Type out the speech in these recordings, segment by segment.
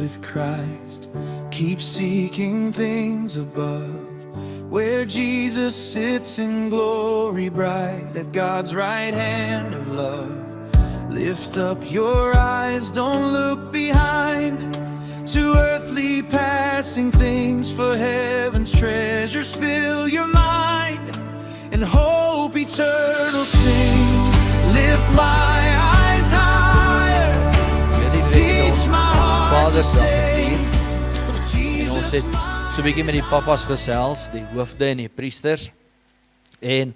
with Christ. Keep seeking things above, where Jesus sits in glory bright at God's right hand of love. Lift up your eyes, don't look behind, to earthly passing things, for heaven's treasures fill your mind, and hope eternal sings. Lift my eyes higher, teach my heart to stay. En ons het so 'n bietjie met die pappas gesels, die hoofde en die priesters. En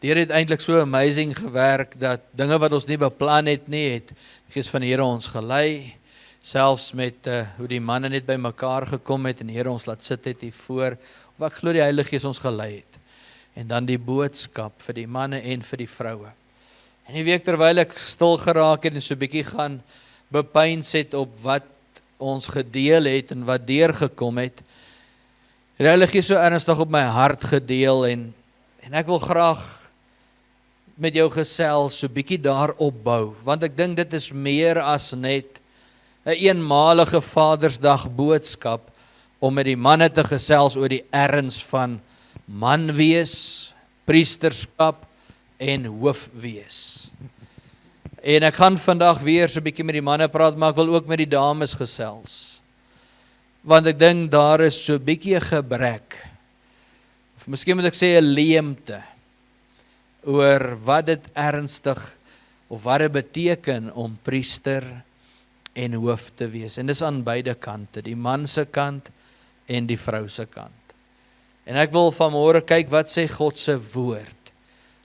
die Here het eintlik so amazing gewerk dat dinge wat ons nie beplan het nie, het die Gees van die Here ons gelei. Selfs met hoe die manne net by mekaar gekom het en die Here ons laat sit het hier voor, of ek glo die Heilige Gees ons gelei het. En dan die boodskap vir die manne en vir die vroue. En die week terwyl ek stil geraak het en so 'n bietjie gaan bepeins het op wat ons gedeel het en wat deurgekom het, die Heilige Gees so ernstig op my hart gedeel en ek wil graag met jou gesels, so 'n bietjie daarop bou, want ek dink dit is meer as net 'n eenmalige Vadersdag boodskap om met die manne te gesels oor die erns van man wees, priesterskap en hoof wees. En ek gaan vandag weer so 'n bietjie met die manne praat, maar ek wil ook met die dames gesels. Want ek dink daar is so 'n bietjie 'n gebrek, of miskien moet ek sê 'n leemte, oor wat dit ernstig, of wat dit beteken om priester en hoof te wees. En dis aan beide kante, die man se kant en die vrou se kant. En ek wil vanmôre kyk wat sê God se woord.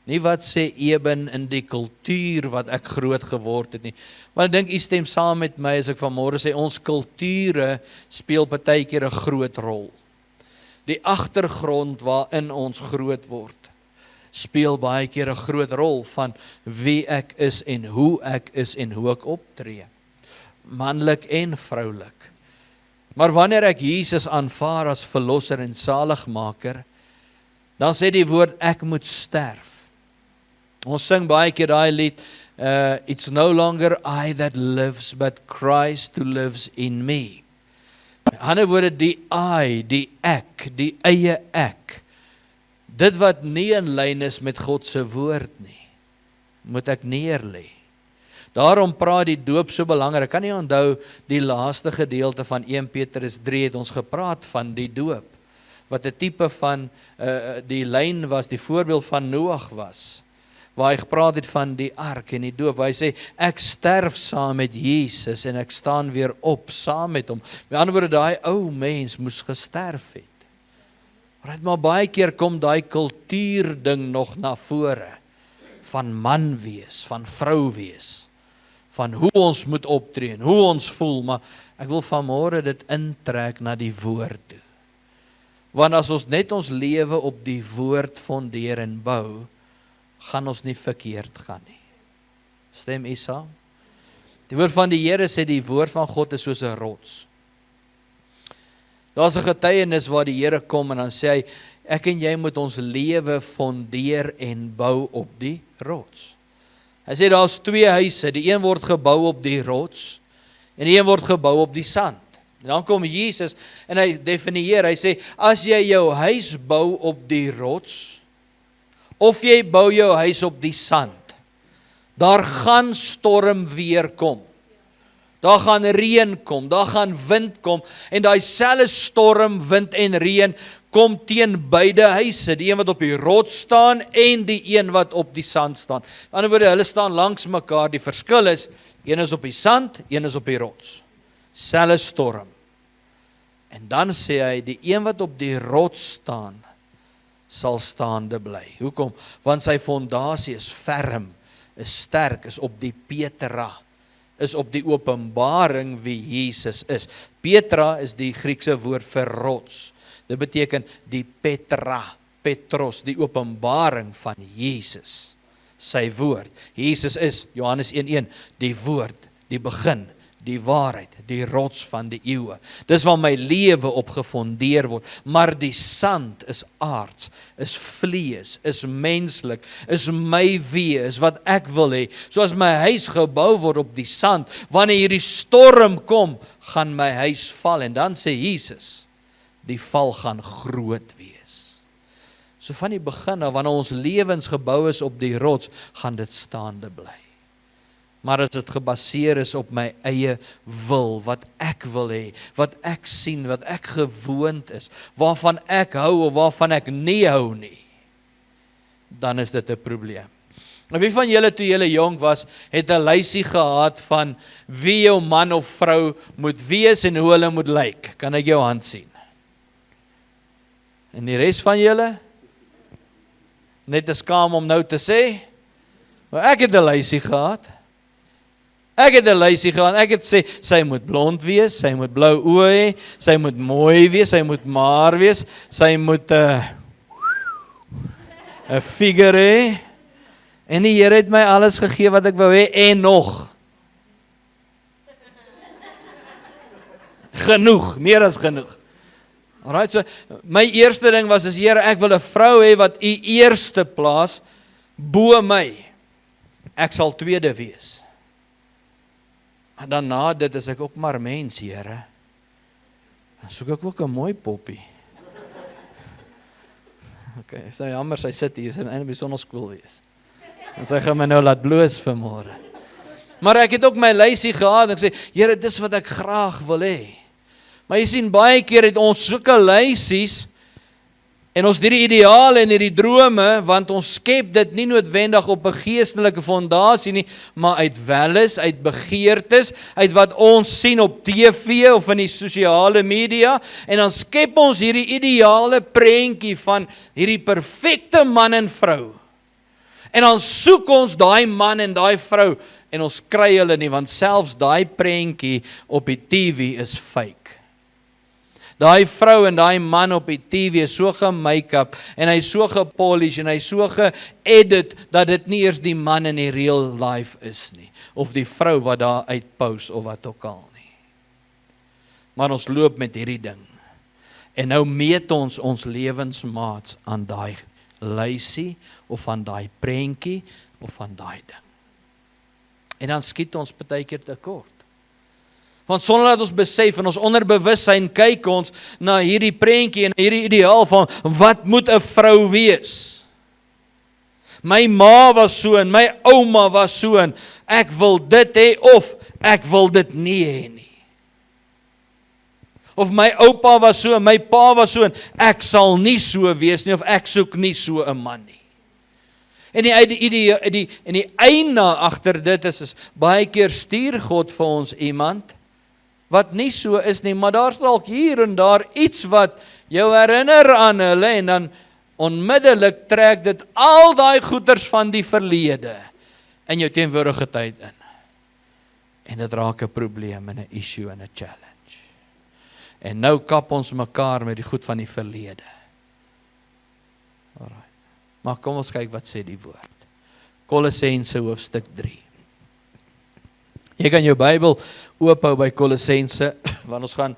Nie wat sê Eben in die kultuur wat ek groot geword het nie. Want ek dink u stem saam met my as ek vanmôre sê ons kulture speel partykeer 'n groot rol. Die agtergrond waarin ons groot word speel baie keer 'n groot rol van wie ek is en hoe ek is en hoe ek optree. Manlik en vroulik. Maar wanneer ek Jesus aanvaar as verlosser en saligmaker, dan sê die woord ek moet sterf. Ons sing baie keer daai lied, it's no longer I that lives, but Christ who lives in me. In ander woorde, die I, die ek, die eie ek, dit wat nie in lyn is met God se woord nie, moet ek neerlê. Daarom praat die doop so belangrik. Kan jy onthou die laaste gedeelte van 1 Petrus 3 het ons gepraat van die doop, wat 'n tipe van die lyn was, die voorbeeld van Noag was, waar hy gepraat het van die ark en die doop, waar hy sê, ek sterf saam met Jesus en ek staan weer op saam met hom. Met ander woorde, daai ou mens moes gesterf het. Maar baie keer kom daai kultuurding nog na vore, van man wees, van vrou wees, van hoe ons moet optree en hoe ons voel, maar ek wil vanmôre dit intrek na die woord toe. Want as ons net ons lewe op die woord fondeer en bou, gaan ons nie verkeerd gaan nie. Stem u saam? Die woord van die Here sê die woord van God is soos 'n rots. Daar's 'n getuienis waar die Here kom en dan sê hy, ek en jy moet ons lewe fondeer en bou op die rots. Hy sê daar's 2 huise, die een word gebou op die rots en die een word gebou op die sand. En dan kom Jesus en hy definieer, hy sê, as jy jou huis bou op die rots, of jy bou jou huis op die sand, daar gaan storm weer kom. Daar gaan reën kom, daar gaan wind kom, en daai selfe storm, wind en reën kom teen beide huise, die een wat op die rots staan en die een wat op die sand staan. In ander woorde, hulle staan langs mekaar, die verskil is, een is op die sand, een is op die rots. Selfe storm. En dan sê hy, die een wat op die rots staan, sal staande bly. Hoekom? Want sy fondasie is ferm, is sterk, is op die Petra, is op die openbaring wie Jesus is. Petra is die Griekse woord vir rots. Dit beteken die Petra, Petros, die openbaring van Jesus, sy woord. Jesus is, Johannes 1:1, die woord, die begin, die waarheid, die rots van die eeue. Dis waar my lewe op gefondeer word, maar die sand is aards, is vlees, is menslik, is my wee, is wat ek wil hê. Soos my huis gebou word op die sand, wanneer hierdie storm kom, gaan my huis val, en dan sê Jesus, die val gaan groot wees. So van die begin af, wanneer ons lewens gebou is op die rots, gaan dit staande bly. Maar as dit gebaseer is op my eie wil, wat ek wil hê, wat ek sien, wat ek gewoond is, waarvan ek hou of waarvan ek nie hou nie, dan is dit 'n probleem. En wie van julle toe julle jonk was, het 'n lysie gehad van wie jou man of vrou moet wees en hoe hulle moet lyk? Kan ek jou hand sien? En die res van julle? Net te skaam om nou te sê? Maar ek het 'n lysie gehad. Ek het 'n lysie gehad. Ek het sê, sy moet blond wees, sy moet blou oë hê, sy moet mooi wees, sy moet maar wees, sy moet 'n figuur hê. En die Here het my alles gegee wat ek wou hê en nog. Genoeg, meer as genoeg. Alright, so my eerste ding was, Here, ek wil 'n vrou hê wat U eerste plaas bo my. Ek sal tweede wees. En dan na dit is ek ook maar mens, Here. Dan soek ek ook 'n mooi poppie. Okay, is nou jammer, sy sit hier, sy moet eintlik by sonneskool wees. En sy gaan my nou laat bloos vanmôre. Maar ek het ook my lysie gehad en ek sê, Here, dis wat ek graag wil hê. Maar jy sien, baie keer het ons sulke lysies en ons hierdie ideale en hierdie drome, want ons skep dit nie noodwendig op 'n geestelike fondasie nie, maar uit welles, uit begeertes, uit wat ons sien op TV of in die sosiale media, en dan skep ons hierdie ideale prentjie van hierdie perfekte man en vrou. En dan soek ons daai man en daai vrou, en ons kry hulle nie, want selfs daai prentjie op die TV is fake. Daai vrou en daai man op die TV is so ge-make-up en hy is so gepolish en hy is so ge-edit dat dit nie eers die man in die real life is nie, of die vrou wat daar uitpous of wat ook al nie. Maar ons loop met hierdie ding. En nou meet ons lewensmaats aan daai lysie of aan daai prentjie of aan daai ding. En dan skiet ons baie keer tekort. Want sonder dat ons besef en ons onderbewussyn kyk ons na hierdie prentjie en hierdie ideaal van wat moet 'n vrou wees. My ma was so en my ouma was so en ek wil dit hê of ek wil dit nie hê nie. Of my oupa was so en my pa was so en ek sal nie so wees nie of ek soek nie so 'n man nie. En die einde agter dit is baie keer stuur God vir ons iemand wat nie so is nie, maar daar is dalk hier en daar iets wat jou herinner aan hulle en dan onmiddellik trek dit al daai goeters van die verlede in jou teenwoordige tyd in. En dit raak 'n probleem en 'n issue en 'n challenge. En nou kap ons mekaar met die goed van die verlede. Alright. Maar kom ons kyk wat sê die woord. Kolossense hoofstuk 3. Jy kan jou Bybel oophou by Kolossense, want ons gaan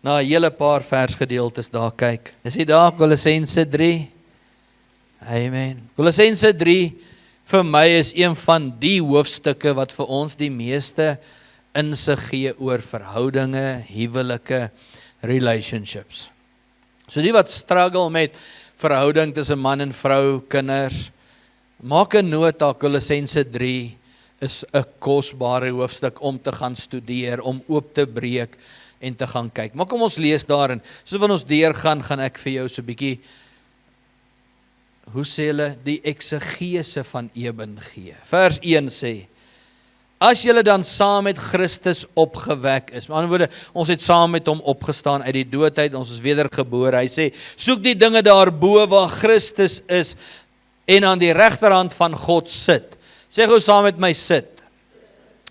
na 'n hele paar versgedeeltes daar kyk. Is dit daar Kolossense 3? Amen. Kolossense 3 vir my is een van die hoofstukke wat vir ons die meeste insig gee oor verhoudinge, huwelike, relationships. So die wat struggle met verhouding tussen man en vrou, kinders, maak 'n nota, Kolossense 3 is 'n kosbare hoofstuk om te gaan studeer, om oop te breek en te gaan kyk. Maar kom ons lees daarin. So wanneer ons deurgaan, gaan ek vir jou so 'n bietjie, hoe sê hulle, die eksegese van Eben gee. Vers 1 sê, as julle dan saam met Christus opgewek is, met ander woorde, ons het saam met hom opgestaan uit die doodheid, ons is wedergebore. Hy sê, soek die dinge daarbo waar Christus is en aan die regterhand van God sit. Sê gou saam met my, sit.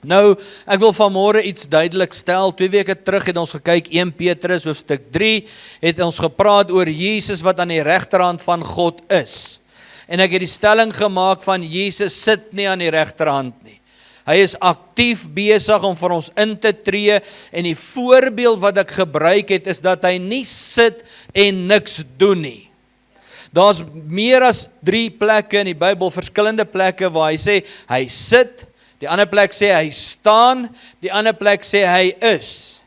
Nou, ek wil vanmôre iets duidelik stel. 2 weke terug het ons gekyk, 1 Petrus hoofstuk 3, het ons gepraat oor Jesus wat aan die regterhand van God is. En ek het die stelling gemaak van Jesus sit nie aan die regterhand nie. Hy is aktief besig om vir ons in te tree en die voorbeeld wat ek gebruik het is dat hy nie sit en niks doen nie. Daar's meer as 3 plekke in die Bybel, verskillende plekke waar hy sê hy sit, die ander plek sê hy staan, die ander plek sê hy is.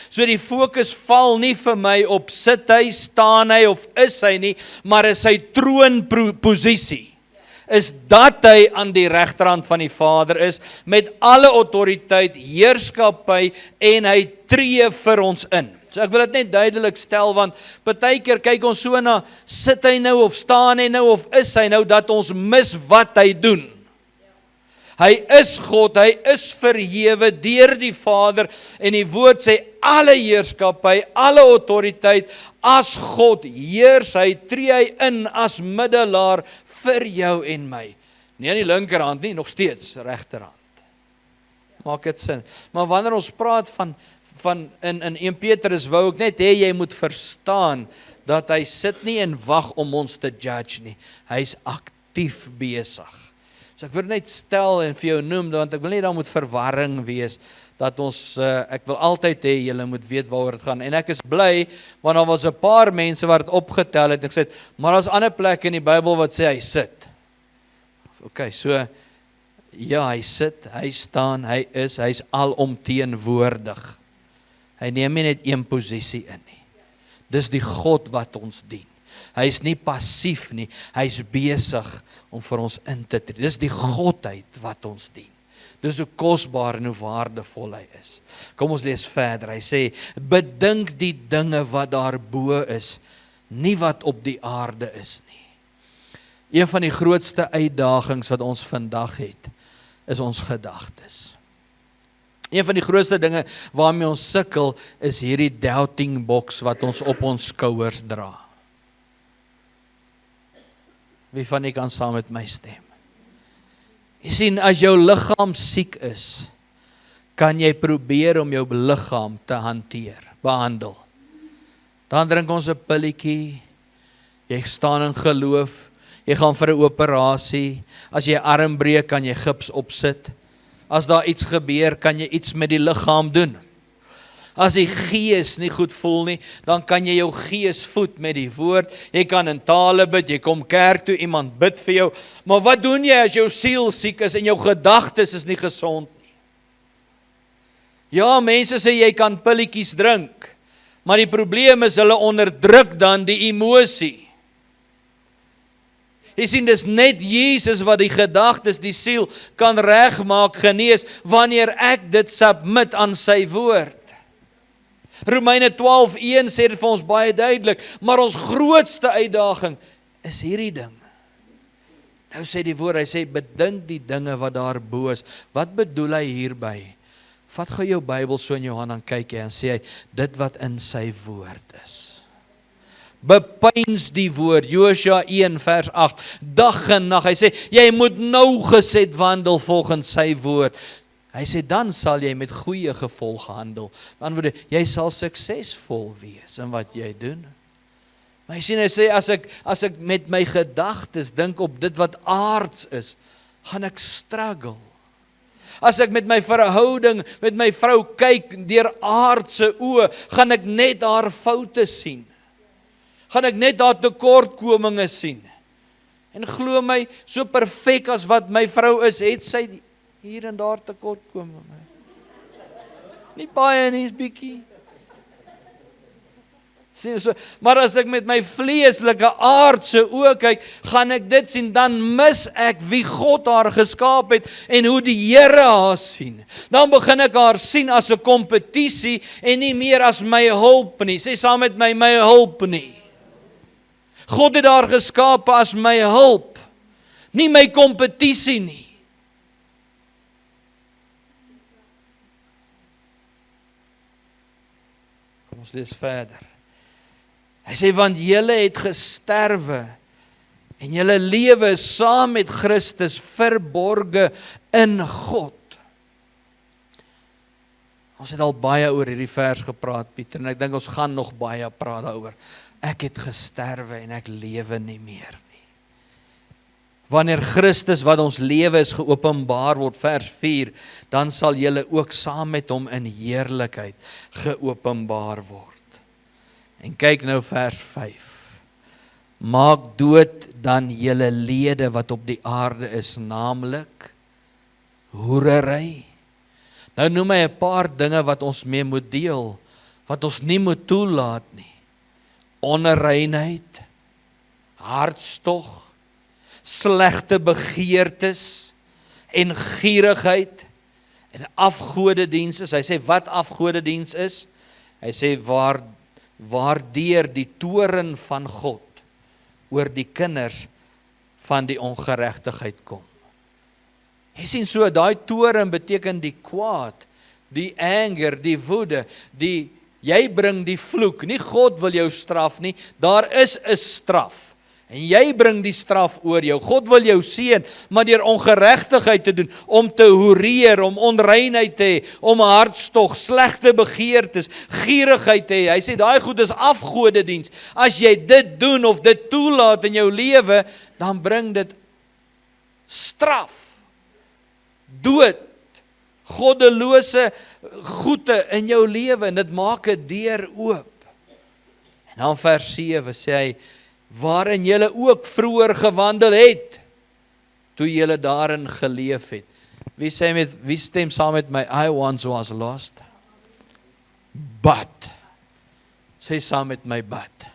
So die fokus val nie vir my op sit hy, staan hy of is hy nie, maar is sy troonposisie. Is dat hy aan die regterhand van die Vader is, met alle autoriteit, heerskappy en hy tree vir ons in. So ek wil dit net duidelik stel, want partykeer kyk ons so na, sit hy nou of staan hy nou of is hy nou, dat ons mis wat hy doen. Hy is God, hy is verhewe deur die Vader en die woord sê alle heerskappy, alle autoriteit, as God heers, hy tree hy in as middelaar vir jou en my. Nie aan die linkerhand nie, nog steeds regterhand. Maak dit sin. Maar wanneer ons praat van in 1 Petrus wou ek net hê jy moet verstaan dat hy sit nie en wag om ons te judge nie. Hy's aktief besig. So ek wil net stel en vir jou noem, want ek wil nie daar moet verwarring wees, dat ons, ek wil altyd hê, julle moet weet waaroor dit gaan, en ek is bly, want daar was 'n paar mense wat het opgetel het, en ek sê, maar daar's ander plekke in die Bybel wat sê hy sit. Ok, so, ja, hy sit, hy staan, hy is, hy's alomteenwoordig. Hy neem nie net een posisie in nie. Dis die God wat ons dien. Hy is nie passief nie, hy is besig om vir ons in te tree. Dis die Godheid wat ons dien. Dis hoe kosbaar en hoe waardevol hy is. Kom ons lees verder. Hy sê, bedink die dinge wat daarbo is, nie wat op die aarde is nie. Een van die grootste uitdagings wat ons vandag het, is ons gedagtes. Een van die grootste dinge waarmee ons sukkel, is hierdie doubting box wat ons op ons skouers dra. Wie van julle kan saam met my stem? Jy sien, as jou liggaam siek is, kan jy probeer om jou liggaam te behandel. Dan drink ons 'n pilletjie, jy staan in geloof, jy gaan vir 'n operasie, as jy 'n arm breek, kan jy gips opsit. As daar iets gebeur, kan jy iets met die liggaam doen. As die gees nie goed voel nie, dan kan jy jou gees voed met die woord. Jy kan in tale bid, jy kom kerk toe, iemand bid vir jou. Maar wat doen jy as jou siel siek is en jou gedagtes is nie gesond nie? Ja, mense sê jy kan pilletjies drink, maar die probleem is hulle onderdruk dan die emosie. Jy sien, dis net Jesus wat die gedagtes, die siel kan regmaak, genees, wanneer ek dit submit aan sy woord. Romeine 12:1 sê dit vir ons baie duidelik, maar ons grootste uitdaging is hierdie ding. Nou sê die woord, hy sê, bedink die dinge wat daarbo is. Wat bedoel hy hierby? Vat gou jou Bybel so in jou hand, dan kyk jy en sê hy, dit wat in sy woord is. Bepeins die woord, Josua 1 vers 8, dag en nag, hy sê, jy moet nougeset wandel volgens sy woord. Hy sê, dan sal jy met goeie gevolge handel. Met ander woorde, jy sal suksesvol wees in wat jy doen. Maar hy sê, as ek met my gedagtes dink op dit wat aards is, gaan ek struggle. As ek met my verhouding, met my vrou kyk deur aardse oë, gaan ek net haar foute sien. Gaan ek net haar tekortkominge sien. En glo my, so perfek as wat my vrou is, het sy hier en daar tekortkominge. Nie baie nie, is bietjie. Maar as ek met my vleeslike aardse oë kyk, gaan ek dit sien, dan mis ek wie God haar geskaap het en hoe die Here haar sien. Dan begin ek haar sien as 'n kompetisie en nie meer as my hulp nie. Sê saam met my hulp nie. God het haar geskaap as my hulp, nie my kompetisie nie. Kom ons lees verder. Hy sê, want julle het gesterwe en julle lewe is saam met Christus verborge in God. Ons het al baie oor hierdie vers gepraat, Pieter, en ek dink ons gaan nog baie praat daaroor. Ek het gesterwe en ek lewe nie meer nie. wanneer Christus wat ons lewe is geopenbaar word, vers 4, dan sal julle ook saam met hom in heerlikheid geopenbaar word. En kyk nou vers 5. Maak dood dan julle lede wat op die aarde is, naamlik hoerery. Nou noem hy 'n paar dinge wat ons mee moet deel, wat ons nie moet toelaat nie. Onreinheid, hartstog, slegte begeertes en gierigheid en afgodediens is. Hy sê wat afgodediens is? Hy sê waardeur die toorn van God oor die kinders van die ongeregtigheid kom. Jy sien so, daai toorn beteken die kwaad, die anger, die woede, jy bring die vloek, nie God wil jou straf nie, daar is 'n straf, en jy bring die straf oor jou, God wil jou seën, maar deur ongeregtigheid te doen, om te hoereer, om onreinheid te hê, om hartstog, slegte begeertes, gierigheid te hê, hy sê daai goed is afgodediens, as jy dit doen of dit toelaat in jou lewe, dan bring dit straf, dood, goddelose goede in jou lewe, en dit maak 'n deur oop. En dan vers 7 sê hy, waarin julle ook vroeër gewandel het, toe julle daarin geleef het. Wie stem saam met my? I once was lost, but, sê saam met my, but.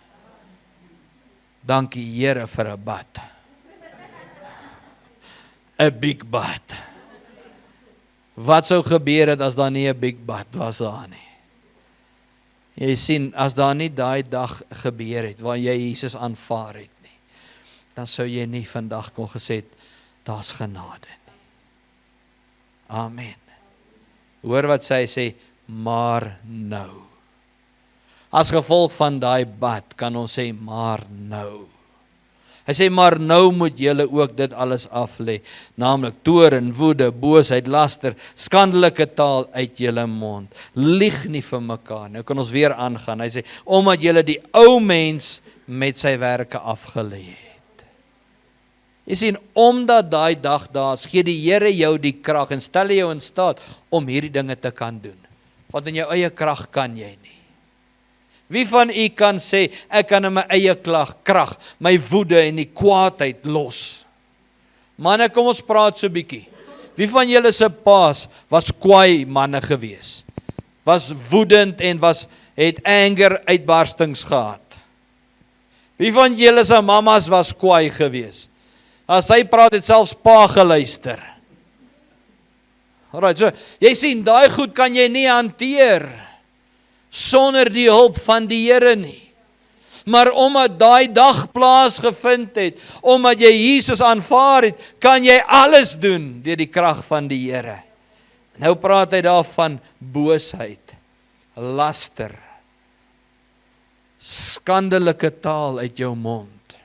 Dankie Here vir 'n but. 'n big but. Wat sou gebeur het as daar nie 'n big but was daar nie? Jy sien, as daar nie daai dag gebeur het, waar jy Jesus aanvaar het nie, dan sou jy nie vandag kon gesê het, daar's genade nie. Amen. Hoor wat sy sê, maar nou. As gevolg van daai bad, kan ons sê, maar nou. Hy sê, maar nou moet julle ook dit alles aflê, naamlik toorn, woede, boosheid, laster, skandelike taal uit julle mond. Lieg nie vir mekaar. Nou kan ons weer aangaan. Hy sê, omdat julle die ou mens met sy werke afgelê het. Jy sien, omdat daai dag daar is, gee die Here jou die krag en stel jou in staat om hierdie dinge te kan doen. Want in jou eie krag kan jy nie. Wie van u kan sê, ek kan in my eie krag, my woede en die kwaadheid los? Manne, kom ons praat so bietjie. Wie van julle se paas was kwaai manne gewees? Was woedend en het anger uitbarstings gehad? Wie van julle se mamas was kwaai gewees? As sy praat het selfs pa geluister. Alright, so, jy sien, daai goed kan jy nie hanteer sonder die hulp van die Here nie. Maar omdat daai dag plaasgevind het, omdat jy Jesus aanvaar het, kan jy alles doen deur die krag van die Here. Nou praat hy daarvan boosheid, laster, skandelike taal uit jou mond.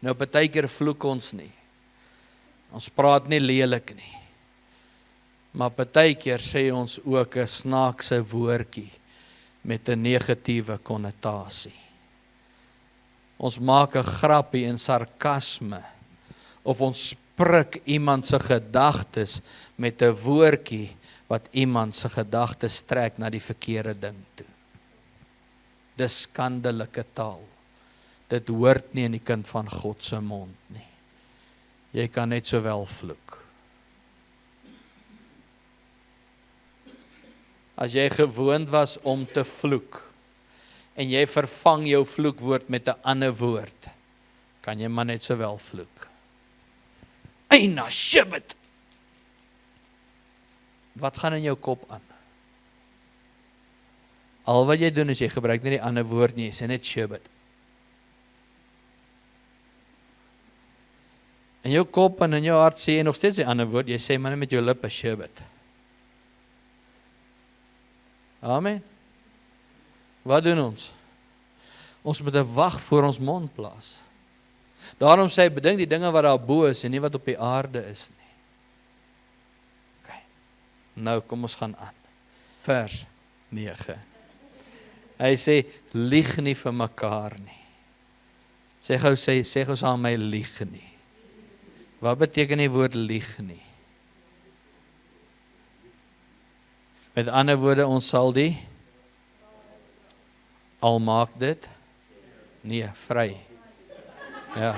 Nou partykeer vloek ons nie. Ons praat nie lelik nie. Maar partykeer sê ons ook 'n snaakse woordjie met 'n negatiewe konnotasie. Ons maak 'n grappie en sarkasme, of ons prik iemand se gedagtes met 'n woordjie wat iemand se gedagtes trek na die verkeerde ding toe. Dis skandelike taal. Dit hoort nie in die kind van God se mond nie. Jy kan net sowel vloek. As jy gewoond was om te vloek, en jy vervang jou vloekwoord met 'n ander woord, kan jy maar net sowel vloek. Eina shibit. Wat gaan in jou kop aan? Al wat jy doen is jy gebruik nie die ander woord nie, jy sê net shibit. In jou kop en in jou hart sê jy nog steeds die ander woord, jy sê maar net met jou lippe shibit. Amen. Wat doen ons? Ons moet 'n wag voor ons mond plaas. Daarom sê hy, bedink die dinge wat daar bo is en nie wat op die aarde is nie. Okay. Nou kom ons gaan aan. Vers 9. Hy sê, lieg nie vir mekaar nie. Sê gou saam my, lieg nie. Wat beteken die woord lieg nie? Met ander woorde, ons sal die al maak dit? Nee, vry. Ja.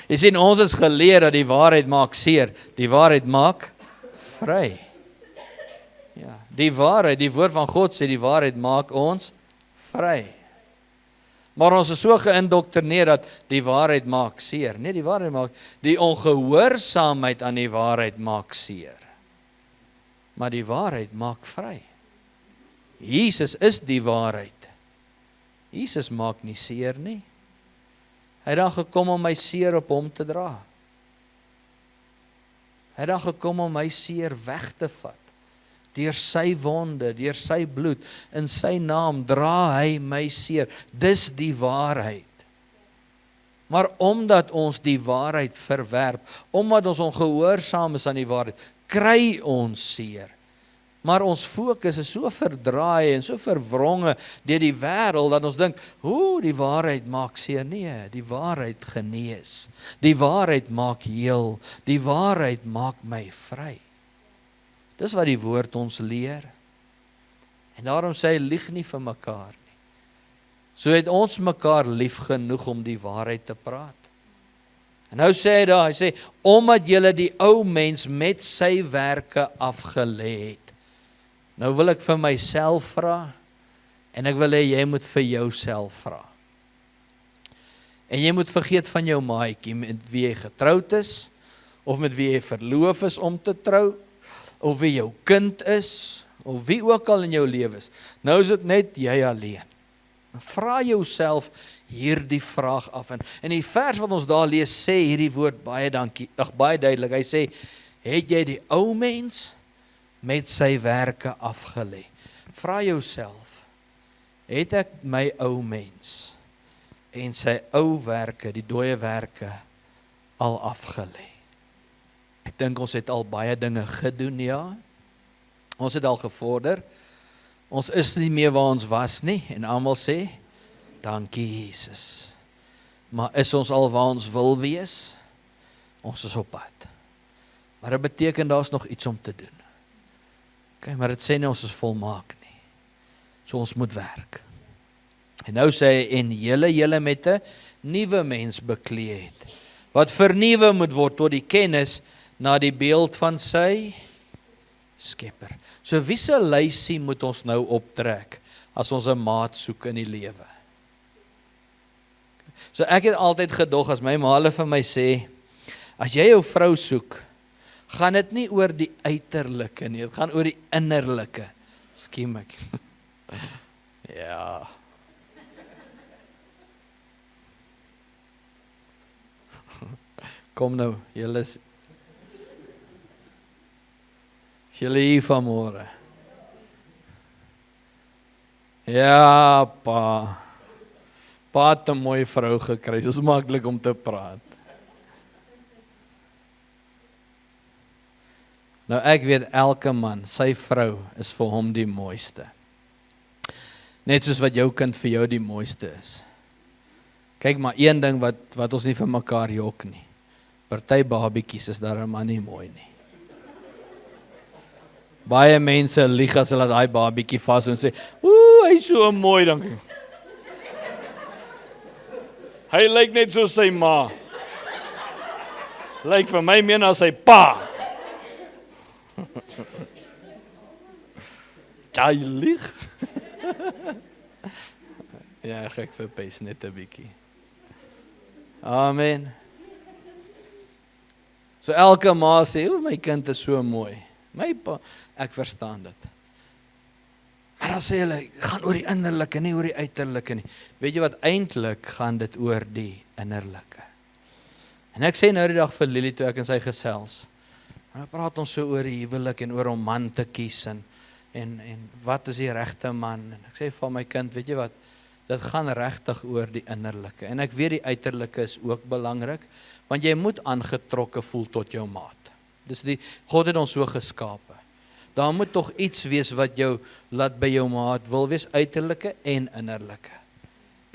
Jy sien, ons is geleer dat die waarheid maak seer, die waarheid maak vry. Ja, die waarheid, die woord van God sê die waarheid maak ons vry. Maar ons is so geïndoktrineer dat die waarheid maak seer. Nee, die waarheid maak, die ongehoorsaamheid aan die waarheid maak seer. Maar die waarheid maak vry. Jesus is die waarheid. Jesus maak nie seer nie. Hy het dan gekom om my seer op hom te dra. Hy het dan gekom om my seer weg te vat. Deur sy wonde, deur sy bloed, in sy naam dra hy my seer. Dis die waarheid. Maar omdat ons die waarheid verwerp, omdat ons ongehoorsaam is aan die waarheid, kry ons seer. Maar ons fokus is so verdraai en so verwronge deur die wêreld dat ons dink, die waarheid maak seer. Nee, die waarheid genees. Die waarheid maak heel. Die waarheid maak my vry. Dis wat die woord ons leer. En daarom sê hy, lieg nie vir mekaar nie. So het ons mekaar lief genoeg om die waarheid te praat. En nou sê hy daar, hy sê, omdat julle die ou mens met sy werke afgelê het. Nou wil ek vir myself vra, en ek wil hê jy moet vir jouself vra. En jy moet vergeet van jou maatjie, met wie jy getroud is, of met wie jy verloof is om te trou, of wie jou kind is, of wie ook al in jou lewe is. Nou is dit net jy alleen. Vra jouself hierdie vraag af. En die vers wat ons daar lees, sê hierdie woord baie duidelik. Hy sê, het jy die ou mens met sy werke afgelê? Vra jouself, het ek my ou mens en sy ou werke, die dooie werke, al afgelê? Ek dink ons het al baie dinge gedoen, ja. Ons het al gevorder. Ons is nie meer waar ons was nie. En almal sê, dankie Jesus. Maar is ons al waar ons wil wees? Ons is op pad. Maar dit beteken daar is nog iets om te doen. Okay, maar dit sê nie ons is volmaak nie. So ons moet werk. En nou sê hy, en julle met 'n nuwe mens beklee het, wat vernuwe moet word tot die kennis na die beeld van sy Skepper. So wie se lysie moet ons nou optrek as ons 'n maat soek in die lewe? So ek het altyd gedog, as my ma vir my sê, as jy jou vrou soek, gaan dit nie oor die uiterlike nie, dit gaan oor die innerlike. Skiem ek. Ja. Kom nou, julle is hier vanmôre. Ja, pa. Pa het 'n mooi vrou gekry, so is maklik om te praat. Nou ek weet elke man, sy vrou is vir hom die mooiste. Net soos wat jou kind vir jou die mooiste is. Kyk maar, een ding wat ons nie vir mekaar jok nie. Party babiekies is darem nie mooi nie. Baie mense lieg as hulle daai babiekie vas en sê, hy is so mooi, dankie. Hy lyk net soos sy ma. Lyk vir my meer na sy pa. Jy lieg. Ja, ek verpes net 'n bietjie. Amen. So elke ma sê, my kind is so mooi. My pa, ek verstaan dit. Maar dan sê hulle, gaan oor die innerlike, nie oor die uiterlike nie. Weet jy wat, eintlik gaan dit oor die innerlike. En ek sê nou die dag vir Lily toe ek en sy gesels. En dan praat ons so oor die huwelik en oor om man te kies en wat is die regte man? En ek sê vir my kind, weet jy wat, dit gaan regtig oor die innerlike. En ek weet die uiterlike is ook belangrik, want jy moet aangetrokke voel tot jou maat. Dis God het ons so geskape. Daar moet tog iets wees wat jou laat by jou maat wil wees, uiterlike en innerlike.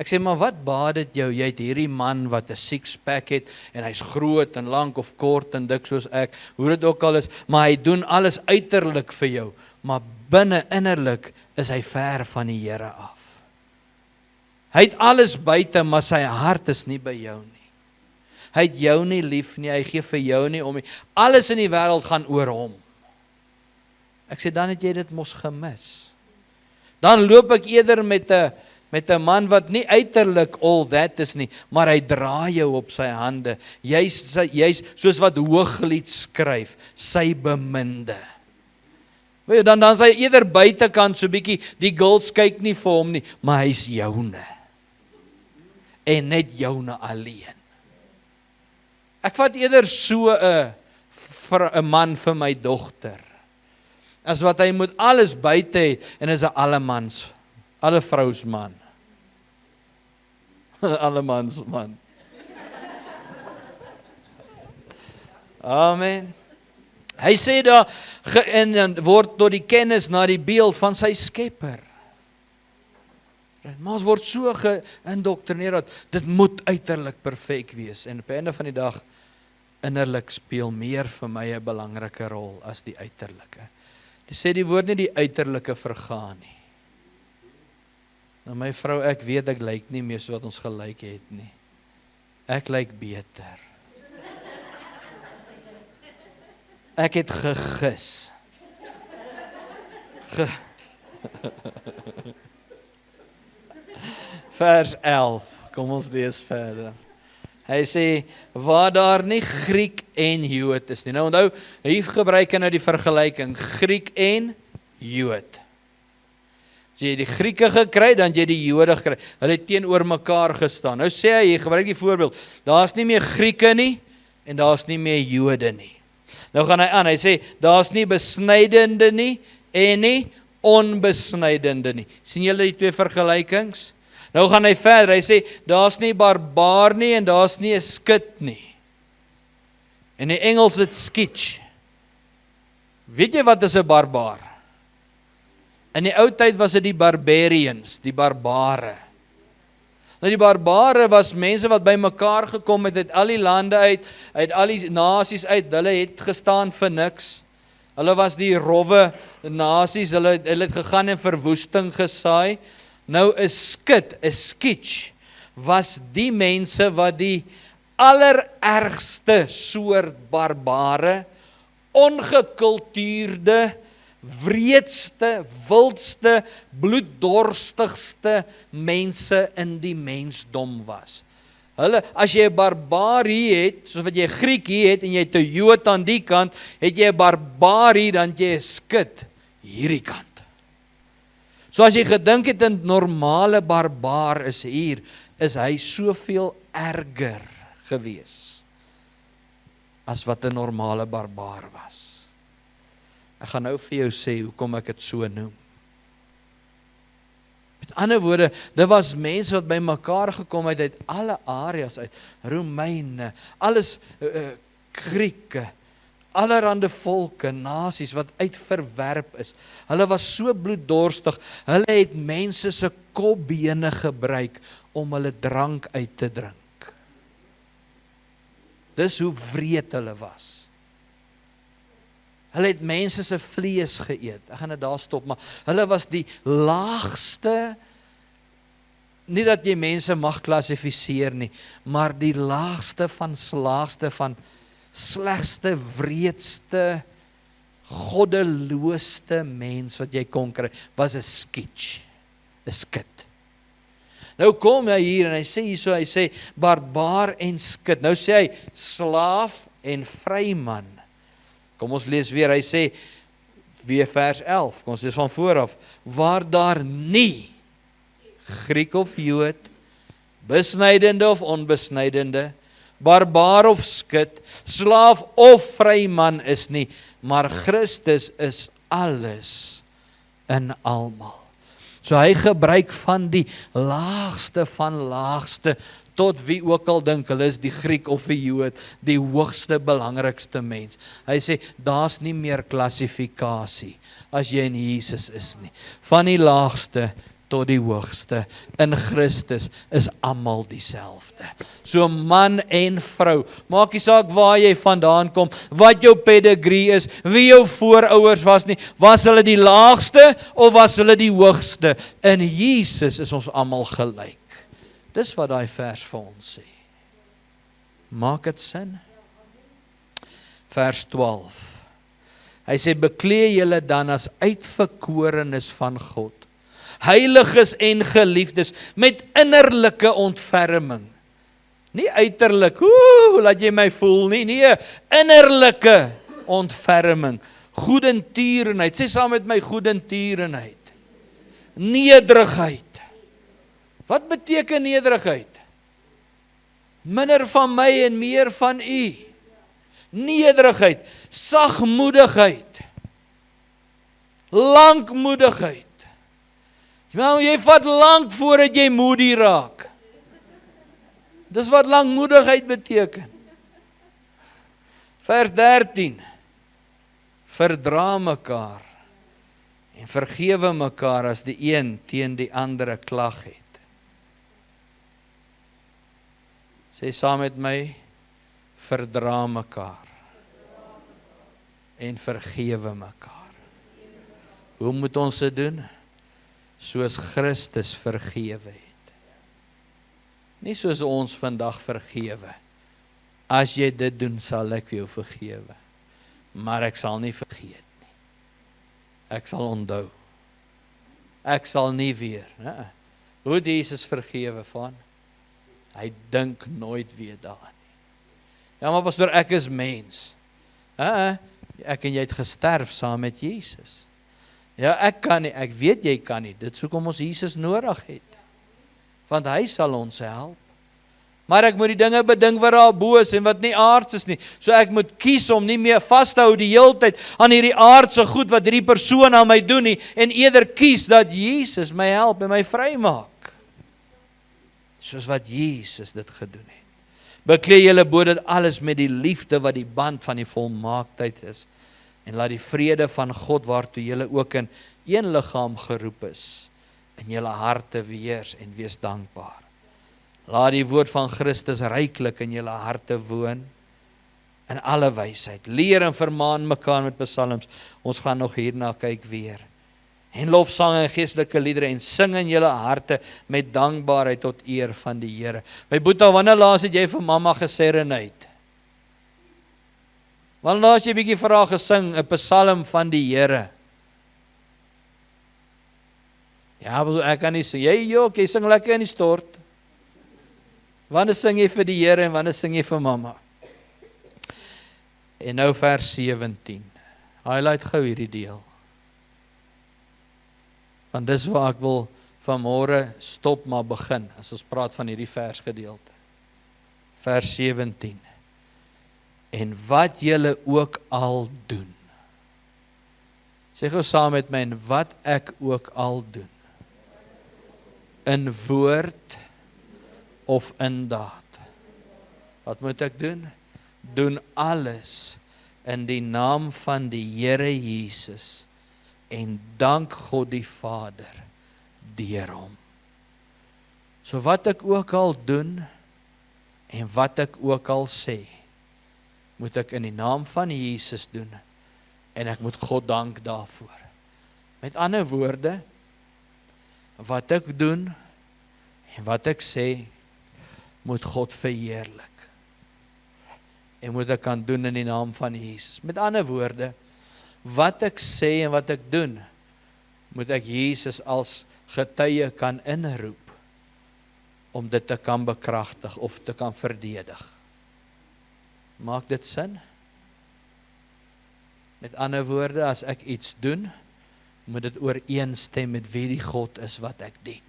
Ek sê, maar wat baat dit jou? Jy het hierdie man wat 'n six-pack het, en hy's groot en lank of kort en dik soos ek, hoe dit ook al is, maar hy doen alles uiterlik vir jou, maar binne innerlik is hy ver van die Here af. Hy het alles buite, maar sy hart is nie by jou nie. Hy het jou nie lief nie, hy gee vir jou nie om nie. Alles in die wêreld gaan oor hom. Ek sê, dan het jy dit mos gemis. Dan loop ek eerder met 'n man wat nie uiterlik all that is nie, maar hy dra jou op sy hande. Jy's soos wat Hooglied skryf, sy beminde. Weet jy, dan sy eerder buitekant so bietjie, die girls kyk nie vir hom nie, maar hy's joune. En net joune alleen. Ek vat eerder so 'n man vir my dogter, as wat hy moet alles buite het, en is 'n alle vrous man. Alle mans man. Amen. Hy sê daar, en word tot die kennis na die beeld van sy Skepper. Maar ons word so geïndoktrineer dat dit moet uiterlik perfek wees, en op die einde van die dag, innerlik speel meer vir my 'n belangrike rol as die uiterlike. Dit sê die woord nie die uiterlike vergaan nie. Nou my vrou, ek weet ek lyk nie meer so wat ons gelyk het nie. Ek lyk beter. Ek het gegis. Vers 11, kom ons lees verder. Hy sê, waar daar nie Griek en Jood is nie. Nou onthou, hy gebruik nou die vergelyking, Griek en Jood. As jy die Grieke gekry, dan jy die Jode gekry. Hulle het teenoor mekaar gestaan. Nou sê hy gebruik die voorbeeld, daar's nie meer Grieke nie, en daar's nie meer Jode nie. Nou gaan hy aan, hy sê, daar's nie besnydende nie, en nie onbesnydende nie. Sien julle die twee vergelykings? Nou gaan hy verder, hy sê, daar's nie barbaar nie, en daar's nie 'n skit nie. In die Engels het skitch. Weet jy wat is 'n barbaar? In die ou tyd was dit die barbarians, die barbare. Nou die barbare was mense wat by mekaar gekom het, uit al die lande uit al die nasies uit, hulle het gestaan vir niks. Hulle was die rowwe nasies, hulle het gegaan en verwoesting gesaai. Nou 'n skitch, was die mense wat die allerergste soort barbare, ongekultuurde, wreedste, wildste, bloeddorstigste mense in die mensdom was. Hulle, as jy 'n barbaar hier het, soos wat jy 'n Griek hier het, en jy het 'n Jood aan die kant, het jy 'n barbaar hier, dan jy 'n skit hierdie kant. So as jy gedink het 'n normale barbaar is hier, is hy soveel erger gewees as wat 'n normale barbaar was. Ek gaan nou vir jou sê hoekom ek dit so noem. Met ander woorde, dit was mense wat by mekaar gekom het uit alle areas uit, Romeine, alles Grieke, allerhande volke, nasies wat uitverwerp is. Hulle was so bloeddorstig, hulle het mense se kopbene gebruik om hulle drank uit te drink. Dis hoe wreed hulle was. Hulle het mense se vlees geëet. Ek gaan dit daar stop, maar hulle was die laagste, nie dat jy mense mag klassifiseer nie, maar die laagste van slegste, wreedste, goddeloosste mens wat jy kon kry, was 'n skitch, 'n skit. Nou kom hy hier en hy sê hierso, hy sê barbaar en skit. Nou sê hy slaaf en vryman. Kom ons lees weer, hy sê weer vers 11, kom ons lees van vooraf, waar daar nie Griek of Jood, besnydende of onbesnydende, barbaar of skit, slaaf of vryman is nie, maar Christus is alles in almal. So hy gebruik van die laagste van laagste, tot wie ook al dink hulle is die Griek of die Jood, die hoogste, belangrikste mens. Hy sê, daar's nie meer klassifikasie as jy in Jesus is nie. Van die laagste tot die hoogste. In Christus is almal dieselfde. So man en vrou, maak nie saak waar jy vandaan kom, wat jou pedigree is, wie jou voorouers was nie, was hulle die laagste of was hulle die hoogste? In Jesus is ons almal gelyk. Dis wat daai vers vir ons sê. Maak dit sin? Vers 12. Hy sê, beklee julle dan as uitverkorenes van God, heiliges en geliefdes, met innerlike ontferming. Nie uiterlik, laat jy my voel nie, nee, innerlike ontferming, goedentierenheid, sê saam met my goedentierenheid, nederigheid. Wat beteken nederigheid? Minder van my en meer van u. Nederigheid, sagmoedigheid, lankmoedigheid. Jy vat lank voordat jy moody raak. Dis wat lankmoedigheid beteken. Vers 13. Verdra mekaar en vergewe mekaar as die een teen die ander klag het. Sê saam met my, verdra mekaar en vergewe mekaar. Hoe moet ons dit doen? Soos Christus vergewe het. Nie soos ons vandag vergewe. As jy dit doen, sal ek jou vergewe. Maar ek sal nie vergeet nie. Ek sal onthou. Ek sal nie weer. Hoe het Jesus vergewe van? Hy dink nooit weer daaraan nie. Ja, maar pastoor, ek is mens. Ek en jy het gesterf saam met Jesus. Ja, ek kan nie, ek weet jy kan nie. Dit is hoekom ons Jesus nodig het. Want hy sal ons help. Maar ek moet die dinge bedink wat daar bo is en wat nie aards is nie. So ek moet kies om nie meer vas te hou die hele tyd aan hierdie aardse goed wat hierdie persoon aan my doen nie, en eerder kies dat Jesus my help en my vrymaak. Soos wat Jesus dit gedoen het. Beklee julle bo dit alles met die liefde wat die band van die volmaaktheid is. En laat die vrede van God waartoe julle ook in een liggaam geroep is, in julle harte wees en wees dankbaar. Laat die woord van Christus ryklik in julle harte woon, in alle wysheid. Leer en vermaan mekaar met psalms. Ons gaan nog hierna kyk weer. En lofsange en geestelike liedere en sing in julle harte met dankbaarheid tot eer van die Here. My boetie, wanneer laas het jy vir mamma geserenuit? Wanneer laas jy bietjie vir haar gesing, 'n psalm van die Here? Ja, ek kan nie sing. Jy sing lekker in die stort. Wanneer sing jy vir die Here en wanneer sing jy vir mamma? En nou vers 17. Highlight gou hierdie deel. Want dis waar ek wil vanmôre stop maar begin, as ons praat van hierdie versgedeelte. Vers 17. En wat julle ook al doen. Sê gou saam met my, en wat ek ook al doen. In woord of in daad. Wat moet ek doen? Doen alles in die naam van die Here Jesus en dank God die Vader deur hom. So wat ek ook al doen en wat ek ook al sê, moet ek in die naam van Jesus doen en ek moet God dank daarvoor. Met ander woorde, wat ek doen en wat ek sê, moet God verheerlik. En moet ek kan doen in die naam van Jesus. Met ander woorde, wat ek sê en wat ek doen, moet ek Jesus as getuie kan inroep, om dit te kan bekragtig of te kan verdedig. Maak dit sin? Met ander woorde, as ek iets doen, moet dit ooreenstem met wie die God is wat ek dien.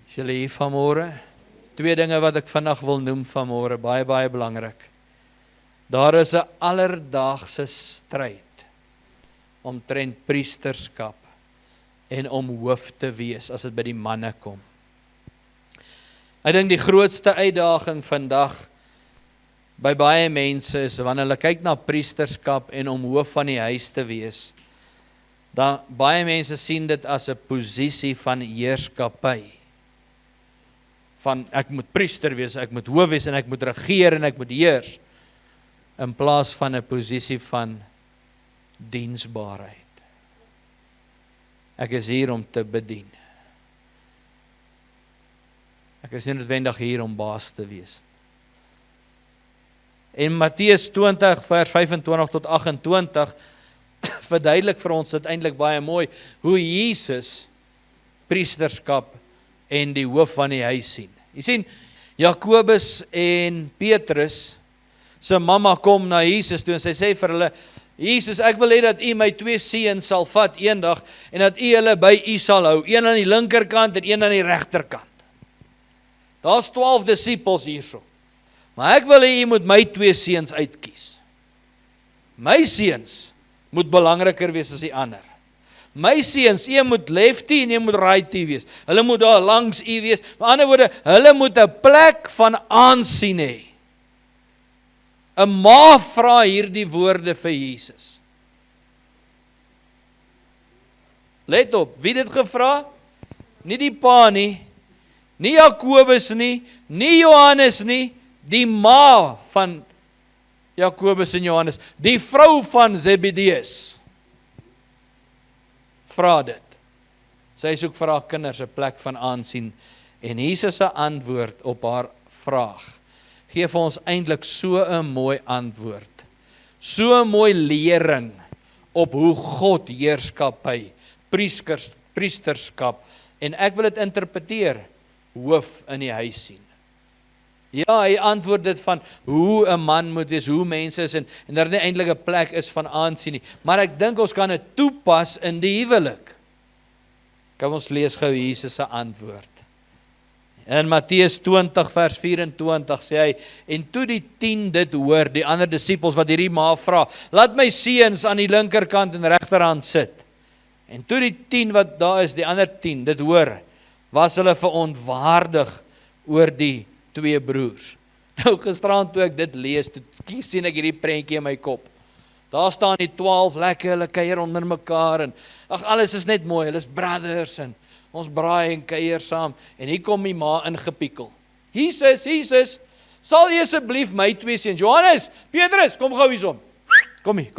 Is julle hier vanmôre? 2 dinge wat ek vandag wil noem vanmôre, baie, baie belangrik. Daar is 'n alledaagse stryd omtrent priesterskap en om hoof te wees as dit by die manne kom. Ek dink die grootste uitdaging vandag by baie mense is wanneer hulle kyk na priesterskap en om hoof van die huis te wees, dan baie mense sien dit as 'n posisie van heerskappy. Van ek moet priester wees, ek moet hoof wees en ek moet regeer en ek moet heers, in plaas van 'n posisie van diensbaarheid. Ek is hier om te bedien. Ek is nie noodwendig hier om baas te wees. En Matteus 20 vers 25 tot 28 verduidelik vir ons dit eintlik baie mooi hoe Jesus priesterskap en die hoof van die huis sien. Jy sien, Jakobus en Petrus se mamma kom na Jesus toe en sy sê vir hulle, Jesus, ek wil hê dat u my 2 seuns sal vat eendag en dat u hulle by u sal hou, een aan die linkerkant en een aan die regterkant. Daar's 12 disippels hierso. Maar ek wil hê u moet my 2 seuns uitkies. My seuns moet belangriker wees as die ander. My seuns, een moet lefty en een moet righty wees. Hulle moet daar langs u wees. Met ander woorde, hulle moet 'n plek van aansien hê. 'n Ma vra hierdie woorde vir Jesus. Let op, wie het dit gevra? Nie die pa nie, nie Jakobus nie, nie Johannes nie, die ma van Jakobus en Johannes, die vrou van Zebedeus, vra dit. Sy soek vir haar kinders 'n plek van aansien, en Jesus se antwoord op haar vraag gee vir ons eintlik so 'n mooi antwoord, so 'n mooi lering op hoe God heerskappy, priesterskap, en ek wil dit interpreteer, hoof in die huis sien. Ja, hy antwoord dit van hoe 'n man moet wees, hoe mense is, en daar nie eintlik 'n plek is van aansien nie, maar ek dink ons kan dit toepas in die huwelik. Kom ons lees gou Jesus se antwoord. In Matteus 20 vers 24 sê hy, en toe die 10 dit hoor, die ander disippels wat hierdie ma vra, laat my seuns aan die linkerkant en regterhand sit. En toe die 10 wat daar is, die ander 10 dit hoor, was hulle verontwaardig oor die 2 broers. Nou gisterand toe ek dit lees, toe sien ek hierdie prentjie in my kop. Daar staan die 12 lekker, hulle kuier onder mekaar en ag, alles is net mooi, hulle is brothers en ons braai en kuier saam, en hier kom die ma ingepiekel. Jesus, sal jy asseblief my 2 seuns, Johannes, Petrus, kom gou hierson. Kom hier.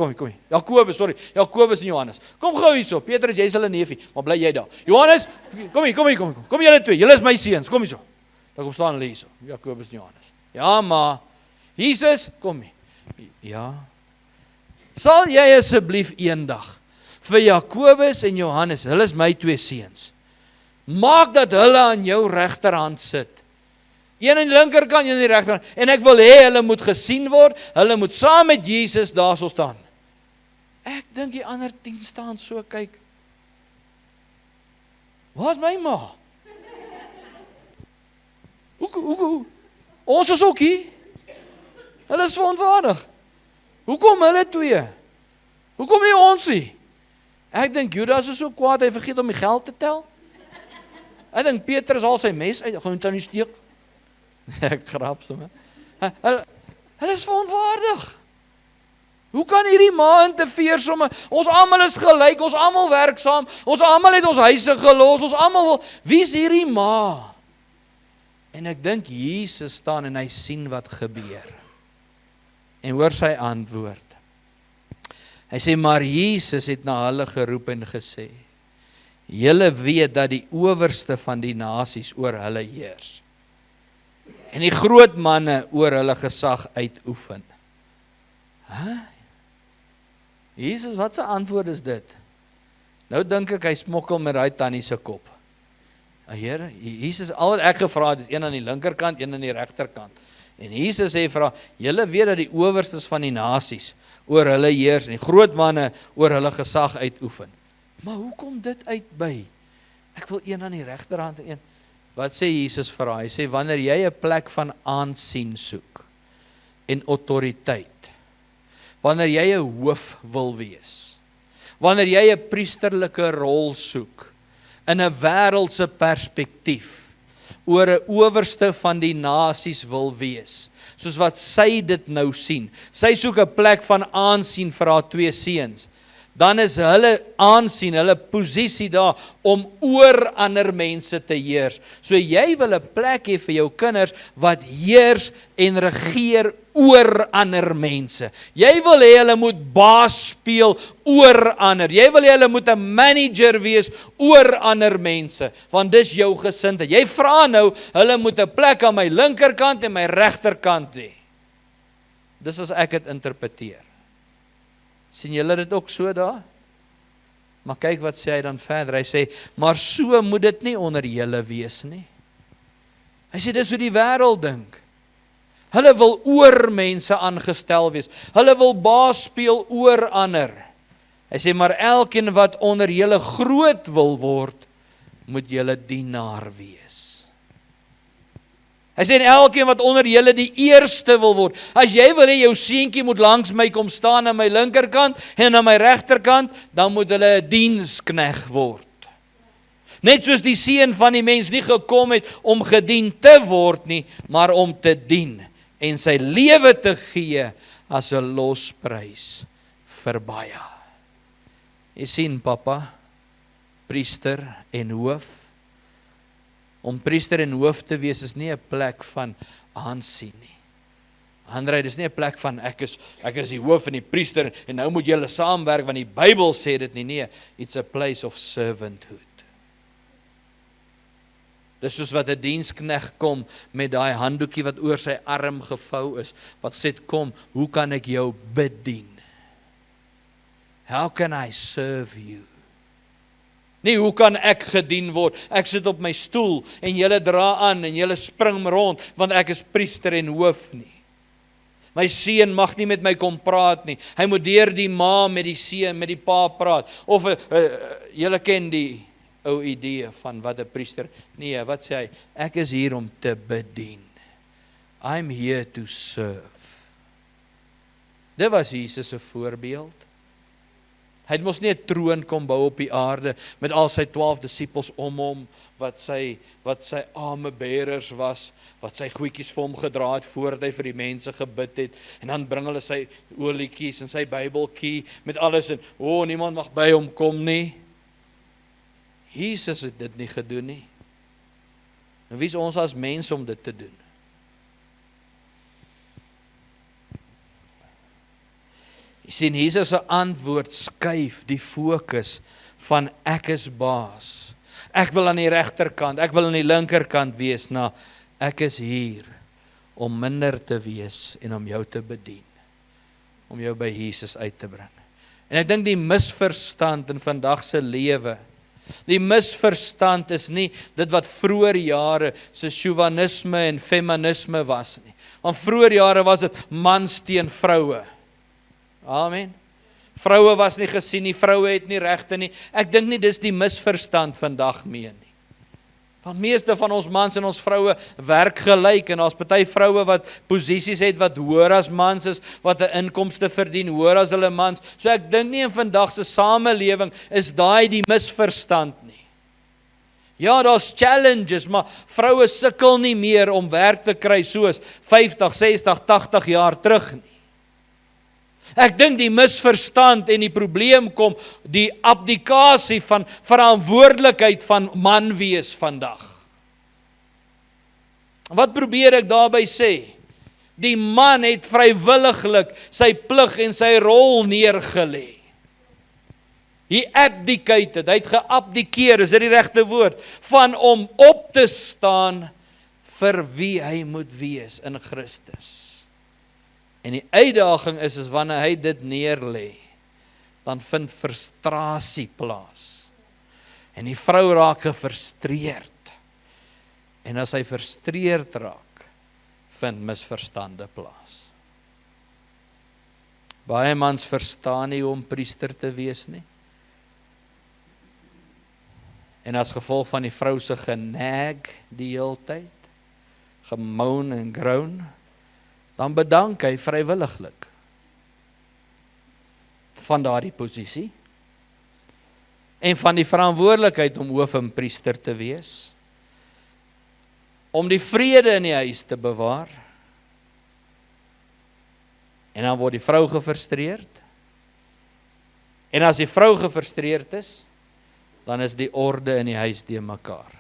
Jakobus en Johannes. Kom gou hierso. Petrus, jy's hulle neefie, maar bly jy daar. Johannes, kom hier. Kom julle 2, julle is my seuns, kom hierso. Dan kom staan hulle hierso, Jakobus en Johannes. Ja, ma. Jesus, kom hier. Ja. Sal jy asseblief eendag vir Jakobus en Johannes, hulle is my 2 seuns, maak dat hulle aan jou regterhand sit. Een aan die linkerkant, een aan die regterkant. En ek wil hê hulle moet gesien word, hulle moet saam met Jesus daar so staan. Ek dink die ander 10 staan so kyk. Waar is my ma? Hoe? Ons is ook hier. Hulle is verontwaardig. Hoekom hulle 2? Hoekom nie ons nie? Ek dink Judas is so kwaad, hy vergeet om die geld te tel. Ek dink Petrus haal sy mes uit, gaan hom steek. Ek grap sommer. Hulle is verontwaardig. Hoe kan hierdie ma interfereer sommer? Ons almal is gelyk, ons almal werk saam, ons almal het ons huise gelos, ons almal wil, wie is hierdie ma? En ek dink Jesus staan en hy sien wat gebeur. En hoor sy antwoord. Hy sê, maar Jesus het na hulle geroep en gesê, julle weet dat die owerste van die nasies oor hulle heers. En die groot manne oor hulle gesag uitoefen. Jesus, wat se antwoord is dit? Nou dink ek hy smokkel met daai tannie se kop. Here, Jesus, al wat ek gevra het is een aan die linkerkant, een aan die regterkant. En Jesus sê vir haar, julle weet dat die owerstes van die nasies oor hulle heers en die groot manne oor hulle gesag uitoefen. Maar hoe kom dit uit by? Ek wil een aan die regterhand en een. Wat sê Jesus vir haar? Hy sê, wanneer jy 'n plek van aansien soek en autoriteit, wanneer jy 'n hoof wil wees, wanneer jy 'n priesterlike rol soek, in 'n wêreldse perspektief, oor 'n owerste van die nasies wil wees, soos wat sy dit nou sien. Sy soek 'n plek van aansien vir haar 2 seuns. dan is hulle aansien, hulle posisie daar om oor ander mense te heers. So jy wil 'n plek hê vir jou kinders wat heers en regeer oor ander mense. Jy wil hê hulle moet baas speel oor ander. Jy wil hê hulle moet 'n manager wees oor ander mense, want dis jou gesindheid. Jy vra nou, hulle moet 'n plek aan my linkerkant en my regterkant hê. Dis as ek dit interpreteer. Sien julle dit ook so daar? Maar kyk wat sê hy dan verder. Hy sê, maar so moet dit nie onder julle wees nie. Hy sê, dis hoe die wêreld dink. Hulle wil oor mense aangestel wees. Hulle wil baas speel oor ander. Hy sê, maar elkeen wat onder julle groot wil word, moet julle dienaar wees. Hy sê, en elkeen wat onder julle die eerste wil word. As jy wil hê jou seentjie moet langs my kom staan aan my linkerkant en aan my regterkant, dan moet hulle 'n dienskneg word. Net soos die seun van die mens nie gekom het om gedien te word nie, maar om te dien en sy lewe te gee as 'n losprys vir baie. Jy sien, pappa, priester en hoof. Om priester en hoof te wees is nie 'n plek van aansien nie. Andrei, dis nie 'n plek van ek is die hoof en die priester en nou moet julle saamwerk want die Bybel sê dit nie. Nee, it's a place of servanthood. Dis soos wat 'n dienskneg kom met daai handdoekie wat oor sy arm gevou is, wat sê, kom, hoe kan ek jou bedien? How can I serve you? Nie, hoe kan ek gedien word? Ek sit op my stoel en julle dra aan en julle spring rond, want ek is priester en hoof nie. My seun mag nie met my kom praat nie. Hy moet deur die ma met die seun, met die pa praat. Of julle ken die ou idee van wat 'n priester. Nee, wat sê hy? Ek is hier om te bedien. I'm here to serve. Dit was Jesus se voorbeeld. Hy het mos nie 'n troon kom bou op die aarde met al sy 12 disippels om hom, wat sy arme bearers was, wat sy goedjies vir hom gedra het voordat hy vir die mense gebid het, en dan bring hulle sy olietjies en sy Bybeltjie met alles en niemand mag by hom kom nie. Jesus het dit nie gedoen nie. En wie is ons as mense om dit te doen? Jy sien, Jesus se antwoord skuif die fokus van ek is baas. Ek wil aan die regterkant, ek wil aan die linkerkant wees, na ek is hier om minder te wees en om jou te bedien. Om jou by Jesus uit te bring. En ek dink die misverstand in vandag se lewe, die misverstand is nie dit wat vroeër jare se chauvinisme en feminisme was nie. Want vroeër jare was dit mans teen vroue. Amen. Vroue was nie gesien nie, vroue het nie regte nie. Ek dink nie dis die misverstand vandag mee nie. Want meeste van ons mans en ons vroue werk gelyk en daar's party vroue wat posisies het wat hoër as mans is, wat 'n inkomste verdien hoër as hulle mans. So ek dink nie in vandag se samelewing is daai die misverstand nie. Ja, daar's challenges, maar vroue sukkel nie meer om werk te kry soos 50, 60, 80 jaar terug nie. Ek dink die misverstand en die probleem kom die abdikasie van verantwoordelikheid van man wees vandag. Wat probeer ek daarby sê? Die man het vrywilliglik sy plig en sy rol neergelê. He abdicated, hy het geabdikeer, is dit die regte woord, van om op te staan vir wie hy moet wees in Christus. En die uitdaging is wanneer hy dit neerlê, dan vind frustrasie plaas. En die vrou raak gefrustreerd. En as hy frustreerd raak, vind misverstande plaas. Baie mans verstaan nie hoe om priester te wees nie. En as gevolg van die vrou se genag die heeltyd, gemoan en groan, dan bedank hy vrywilliglik van daardie posisie en van die verantwoordelikheid om hoof en priester te wees, om die vrede in die huis te bewaar, en dan word die vrou gefrustreerd, En as die vrou gefrustreerd is, dan is die orde in die huis de mekaar.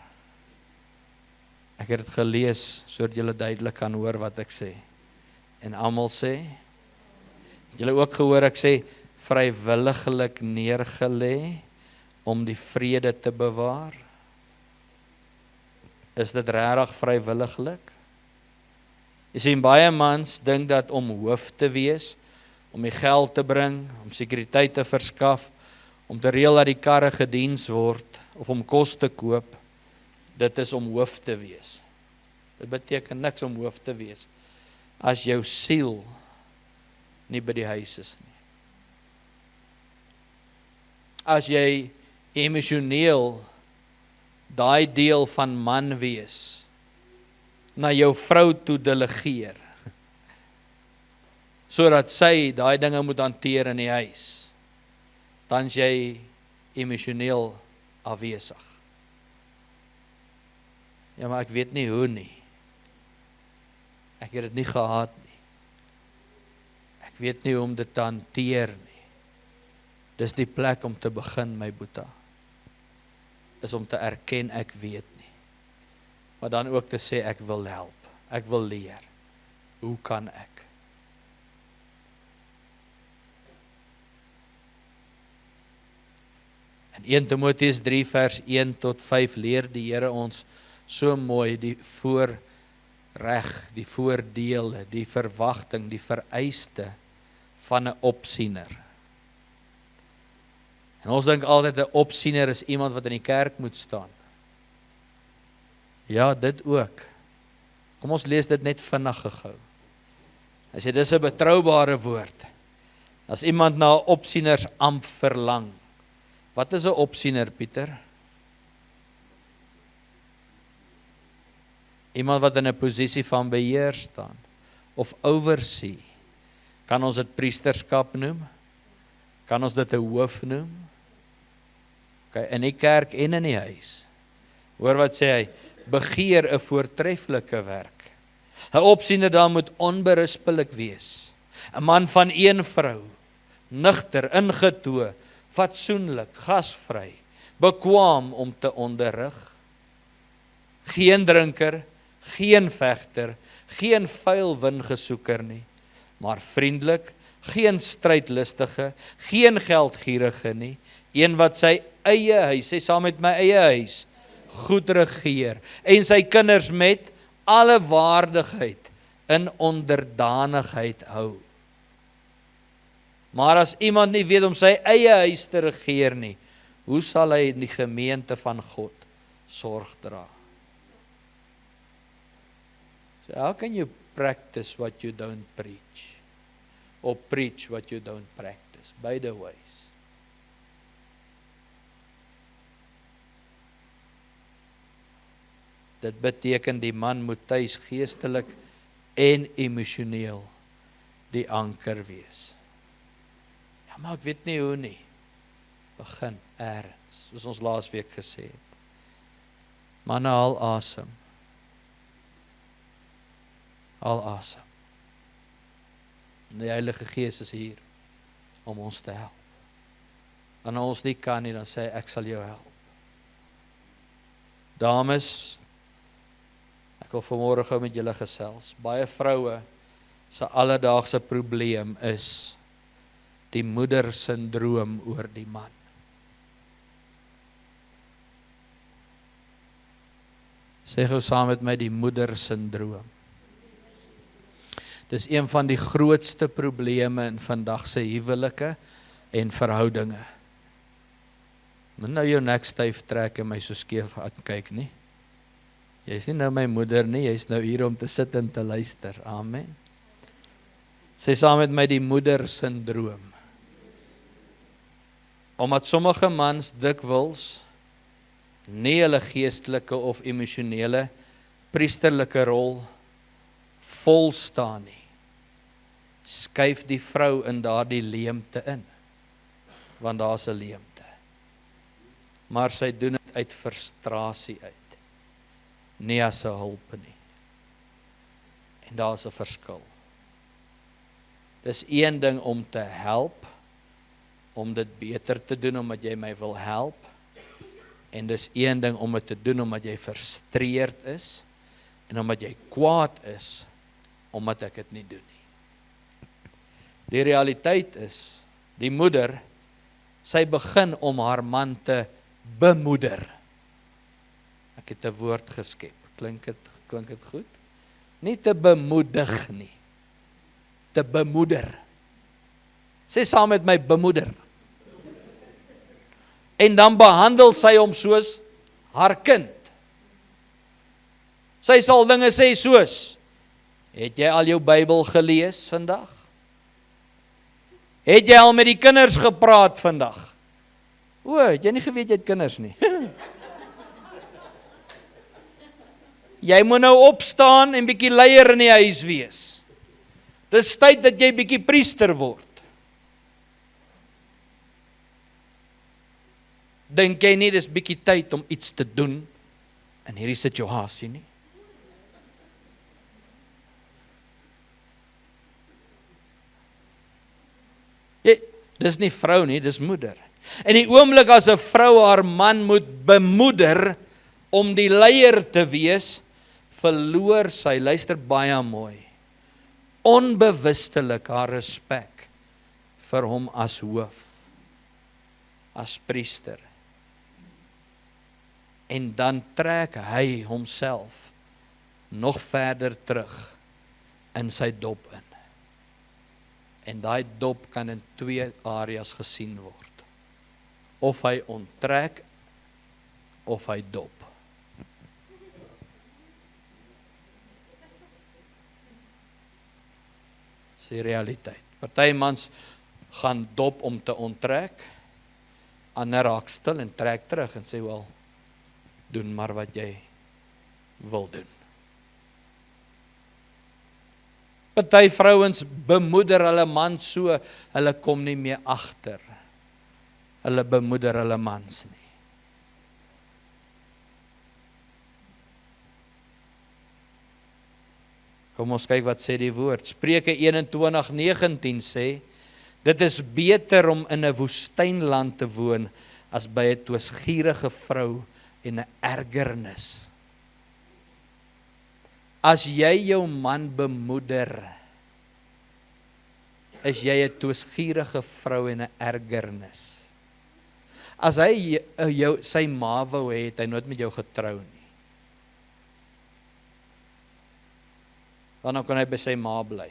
Ek het dit gelees, sodat julle duidelik kan hoor wat ek sê. En almal sê, het julle ook gehoor ek sê, vrywilliglik neergelê, om die vrede te bewaar? Is dit regtig vrywilliglik? Jy sien, baie mans dink dat om hoof te wees, om die geld te bring, om sekuriteit te verskaf, om te reël dat die karre gediens word, of om kos te koop, dit is om hoof te wees. Dit beteken niks om hoof te wees, as jou siel nie by die huis is nie. As jy emosioneel daai deel van man wees, na jou vrou toe delegeer, sodat sy daai dinge moet hanteer in die huis, dan is jy emosioneel afwesig. Ja, maar ek weet nie hoe nie. Ek het dit nie gehad nie. Ek weet nie hoe om dit te hanteer nie. Dis die plek om te begin, my boeta. Is om te erken ek weet nie. Maar dan ook te sê ek wil help. Ek wil leer. Hoe kan ek? In 1 Timoteus 3 vers 1 tot 5 leer die Here ons so mooi die voorreg, die voordele, die verwagting, die vereiste van 'n opsiener. En ons dink altyd 'n opsiener is iemand wat in die kerk moet staan. Ja, dit ook. Kom ons lees dit net vinnig gou. Hy sê dis 'n betroubare woord. As iemand na 'n opsienersamp verlang. Wat is 'n opsiener, Pieter? Iemand wat in 'n posisie van beheer staan of oversee. Kan ons dit priesterskap noem? Kan ons dit 'n hoof noem? Okay, in die kerk en in die huis. Hoor wat sê hy? Begeer 'n voortreffelike werk. 'n Opsiener dan moet onberispelik wees. 'n Man van een vrou, nugter, ingetoe, fatsoenlik, gasvry, bekwaam om te onderrig. Geen drinker, geen vegter, geen vuil wingesoeker nie, maar vriendelik, geen strydlustige, geen geldgierige nie, een wat sy eie huis, sê saam met my eie huis, goed regeer, en sy kinders met alle waardigheid in onderdanigheid hou. Maar as iemand nie weet om sy eie huis te regeer nie, hoe sal hy in die gemeente van God sorg dra? So how can you practice what you don't preach? Or preach what you don't practice? By the ways. Dit beteken die man moet tuis geestelik en emosioneel die anker wees. Ja, maar ek weet nie hoe nie. Begin ergens, soos ons laas week gesê het. Manne, haal asem. Haal asem. Die Heilige Gees is hier om ons te help. En as ons nie kan nie, dan sê ek sal jou help. Dames, ek wil vanmôre gou met julle gesels. Baie vroue se alledaagse probleem is die moeder-sindroom oor die man. Sê gou saam met my die moeder-sindroom. Dis een van die grootste probleme in vandag se huwelike en verhoudinge. Moet nou jou nek styf trek en my so skeef aankyk nie. Jy's nie nou my moeder nie, jy's nou hier om te sit en te luister. Amen. Sê saam met my die moeder-sindroom. Omdat sommige mans dikwels nie hulle geestelike of emosionele priesterlike rol vol staan nie, skuif die vrou in daardie leemte in, want daar's 'n leemte. Maar sy doen dit uit frustrasie uit, nie as 'n hulp nie. En daar's 'n verskil. Dis een ding om te help, om dit beter te doen omdat jy my wil help. En dis een ding om dit te doen omdat jy frustreerd is en omdat jy kwaad is omdat ek dit nie doen nie. Die realiteit is, die moeder, sy begin om haar man te bemoeder. Ek het 'n woord geskep. Klink dit goed? Nie te bemoedig nie. Te bemoeder. Sê saam met my, bemoeder. En dan behandel sy hom soos haar kind. Sy sal dinge sê soos, het jy al jou Bybel gelees vandag? Het jy al met die kinders gepraat vandag? O, het jy nie geweet jy het kinders nie? Jy moet nou opstaan en bietjie leier in die huis wees. Dis tyd dat jy bietjie priester word. Dink jy nie dis bietjie tyd om iets te doen in hierdie situasie nie? Dis nie vrou nie, dis moeder. En die oomblik as 'n vrou haar man moet bemoeder om die leier te wees, verloor sy, luister baie mooi, onbewustelik haar respek vir hom as hoof, as priester. En dan trek hy homself nog verder terug in sy dop in. En daai dop kan in 2 areas gesien word. Of hy onttrek, of hy dop. Dis die realiteit. Party mans gaan dop om te onttrek, ander raak stil en trek terug en sê, wel, doen maar wat jy wil doen. Party vrouens bemoeder hulle man so, hulle kom nie meer agter. Hulle bemoeder hulle mans nie. Kom ons kyk wat sê die woord. Spreuke 21:19 sê, dit is beter om in 'n woestynland te woon as by 'n twisgierige vrou en 'n ergernis. As jy jou man bemoeder, is jy 'n twisgierige vrou en 'n ergernis. As hy sy ma wou hê, het hy nooit met jou getrou nie. Dan kan hy by sy ma bly.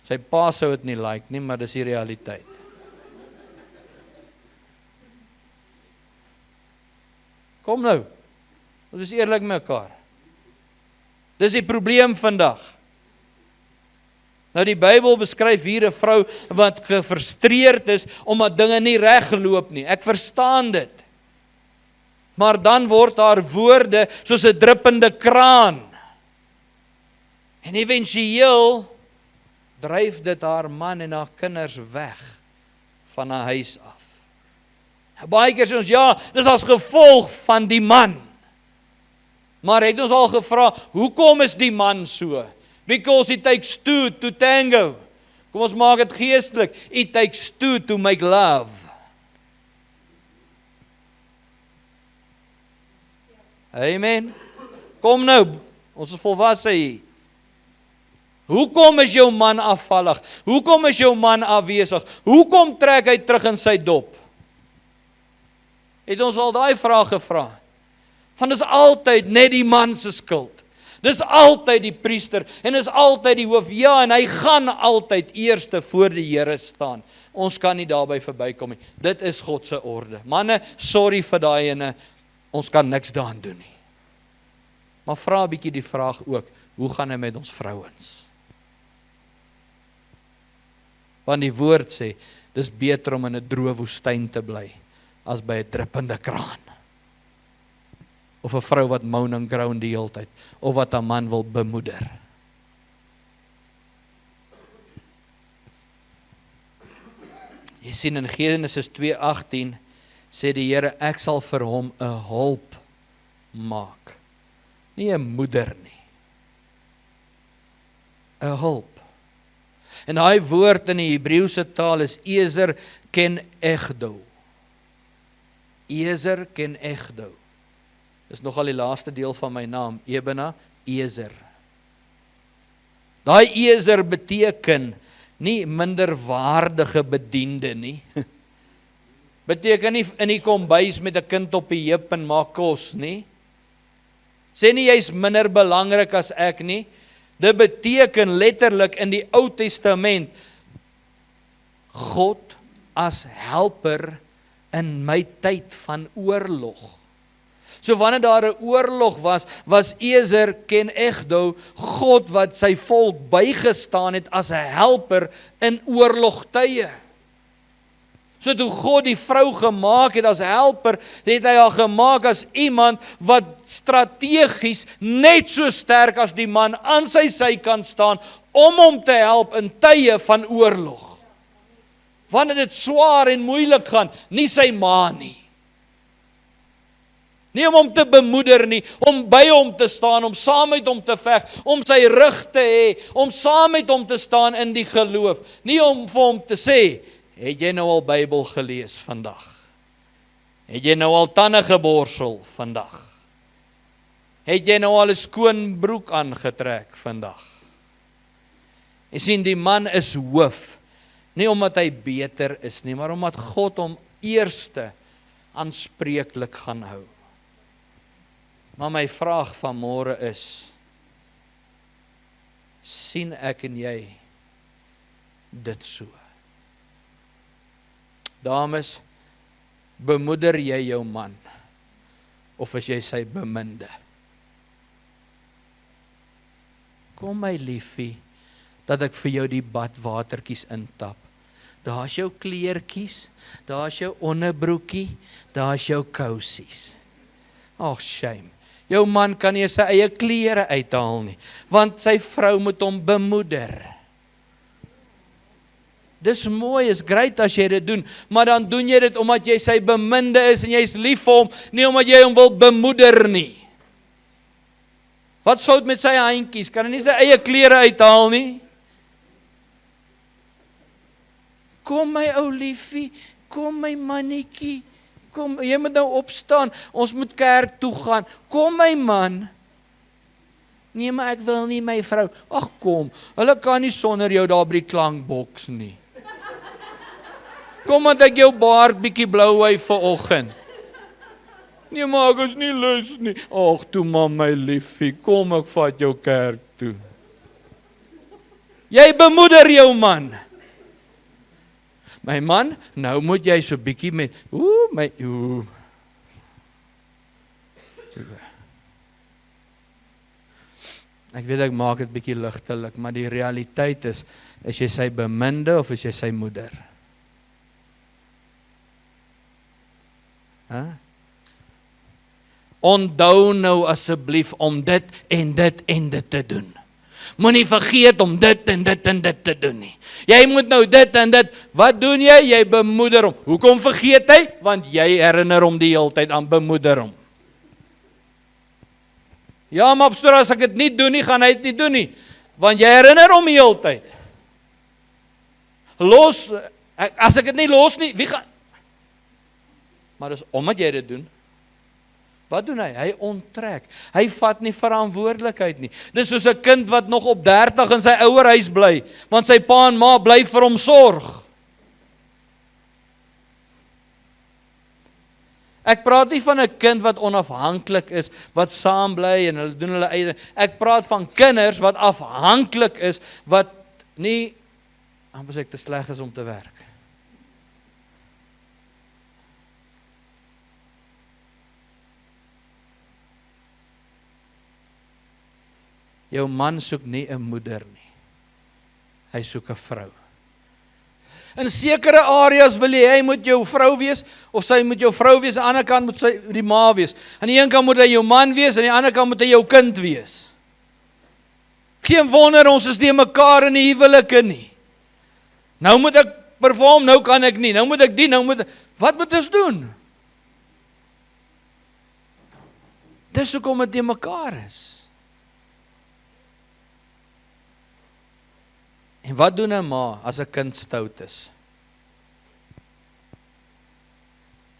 Sy pa sou dit nie like nie, maar dis die realiteit. Kom nou, ons is eerlik met mekaar. Dis die probleem vandag. Nou die Bybel beskryf hier 'n vrou wat gefrustreerd is omdat dinge nie reg geloop nie. Ek verstaan dit. Maar dan word haar woorde soos 'n druppende kraan. En éventueel dryf dit haar man en haar kinders weg van haar huis af. Baie keer sê ons, ja, dis as gevolg van die man. Maar het ons al gevra, hoekom is die man so? Because it takes two to tango. Kom ons maak dit geestelik. It takes two to make love. Amen. Kom nou, ons is volwasse hier. Hoekom is jou man afvallig? Hoekom is jou man afwesig? Hoekom trek hy terug in sy dop? Het ons al daai vraag gevra? Want dis altyd net die man se skuld. Dis altyd die priester en dis altyd die hoof. Ja, en hy gaan altyd eerste voor die Here staan. Ons kan nie daarby verbykom nie. Dit is God se orde. Manne, sorry vir daai ene. Ons kan niks daaraan doen nie. Maar vra 'n bietjie die vraag ook, hoe gaan dit met ons vrouens? Want die woord sê, dis beter om in 'n droë woestyn te bly as by 'n druppende kraan. Of 'n vrou wat moan en groan die hele tyd, of wat 'n man wil bemoeder. Jy sien in Genesis 2:18 sê die Here, ek sal vir hom 'n hulp maak. Nie 'n moeder nie. 'n hulp. En daai woord in die Hebreëse taal is Ezer ken Egdo. Ezer ken Egdo. Dis nogal die laaste deel van my naam, Ebena, Ezer. Daai Ezer beteken nie minderwaardige bediende nie. Beteken nie in die kombuis met 'n kind op die heup en maak kos nie. Sê nie jy's minder belangrik as ek nie. Dit beteken letterlik in die Ou Testament God as helper in my tyd van oorlog. So wanneer daar 'n oorlog was Ezer ken Egdo God wat sy volk bygestaan het as 'n helper in oorlogtye. So toe God die vrou gemaak het as helper, het hy haar gemaak as iemand wat strategies net so sterk as die man aan sy sy kan staan om hom te help in tye van oorlog. Wanneer dit swaar en moeilik gaan, nie sy ma nie. Nie om hom te bemoeder nie, om by hom te staan, om saam met hom te veg, om sy rug te hê, om saam met hom te staan in die geloof. Nie om vir hom te sê, het jy nou al Bybel gelees vandag? Het jy nou al tande geborsel vandag? Het jy nou al 'n skoon broek aangetrek vandag? Jy sien, die man is hoof, nie omdat hy beter is nie, maar omdat God hom eerste aanspreeklik gaan hou. Maar my vraag vanmôre is, sien ek en jy dit so? Dames, bemoeder jy jou man, of is jy sy beminde? Kom my liefie, dat ek vir jou die badwatertjies intap. Daar's jou kleertjies, daar's jou onderbroekie, daar's jou kousies. Ag, shame. Jou man kan nie sy eie klere uithaal nie, want sy vrou moet hom bemoeder. Dis mooi, is great as jy dit doen, maar dan doen jy dit omdat jy sy beminde is en jy is lief vir hom, nie omdat jy hom wil bemoeder nie. Wat fout met sy handjies? Kan hy nie sy eie klere uithaal nie? Kom my ou liefie, kom my mannetjie, kom, jy moet nou opstaan, ons moet kerk toe gaan, kom my man. Nee, maar ek wil nie my vrou, ag kom, hulle kan nie sonder jou daar by die klankboks nie. Kom want ek jou baard bietjie blou hy vanoggend. Nee, maar ek is nie lus nie. Ag, toe maar my liefie, kom ek vat jou kerk toe. Jy bemoeder jou man. My man, nou moet jy so bietjie met, Ek weet ek maak dit bietjie ligtelik, maar die realiteit is jy sy beminde of is jy sy moeder? Onthou nou asseblief om dit en dit en dit te doen. Moenie vergeet om dit en dit en dit te doen nie. Jy moet nou dit en dit, wat doen jy? Jy bemoeder hom. Hoekom vergeet hy? Want jy herinner hom die hele tyd aan bemoeder hom. Ja, maar opstor, as ek dit nie doen nie, gaan hy dit nie doen nie. Want jy herinner hom die hele tyd. As ek dit nie los nie, wie gaan? Maar dis omdat jy dit doen. Wat doen hy? Hy onttrek. Hy vat nie verantwoordelikheid nie. Dis soos 'n kind wat nog op 30 in sy ouerhuis bly, want sy pa en ma bly vir hom sorg. Ek praat nie van 'n kind wat onafhanklik is, wat saam bly en hulle doen hulle eie. Ek praat van kinders wat afhanklik is, wat nie, amper sê ek te sleg is om te werk. Jou man soek nie 'n moeder nie. Hy soek 'n vrou. In sekere areas wil hy moet jou vrou wees, of sy moet jou vrou wees, aan die ander kant moet sy die ma wees. Aan die een kant moet hy jou man wees, aan die ander kant moet hy jou kind wees. Geen wonder ons is nie mekaar in die huwelike nie. Nou moet ek perform, nou kan ek nie. Nou moet ek dien, wat moet ons doen? Dis hoekom dit nie mekaar is. En wat doen 'n ma as 'n kind stout is?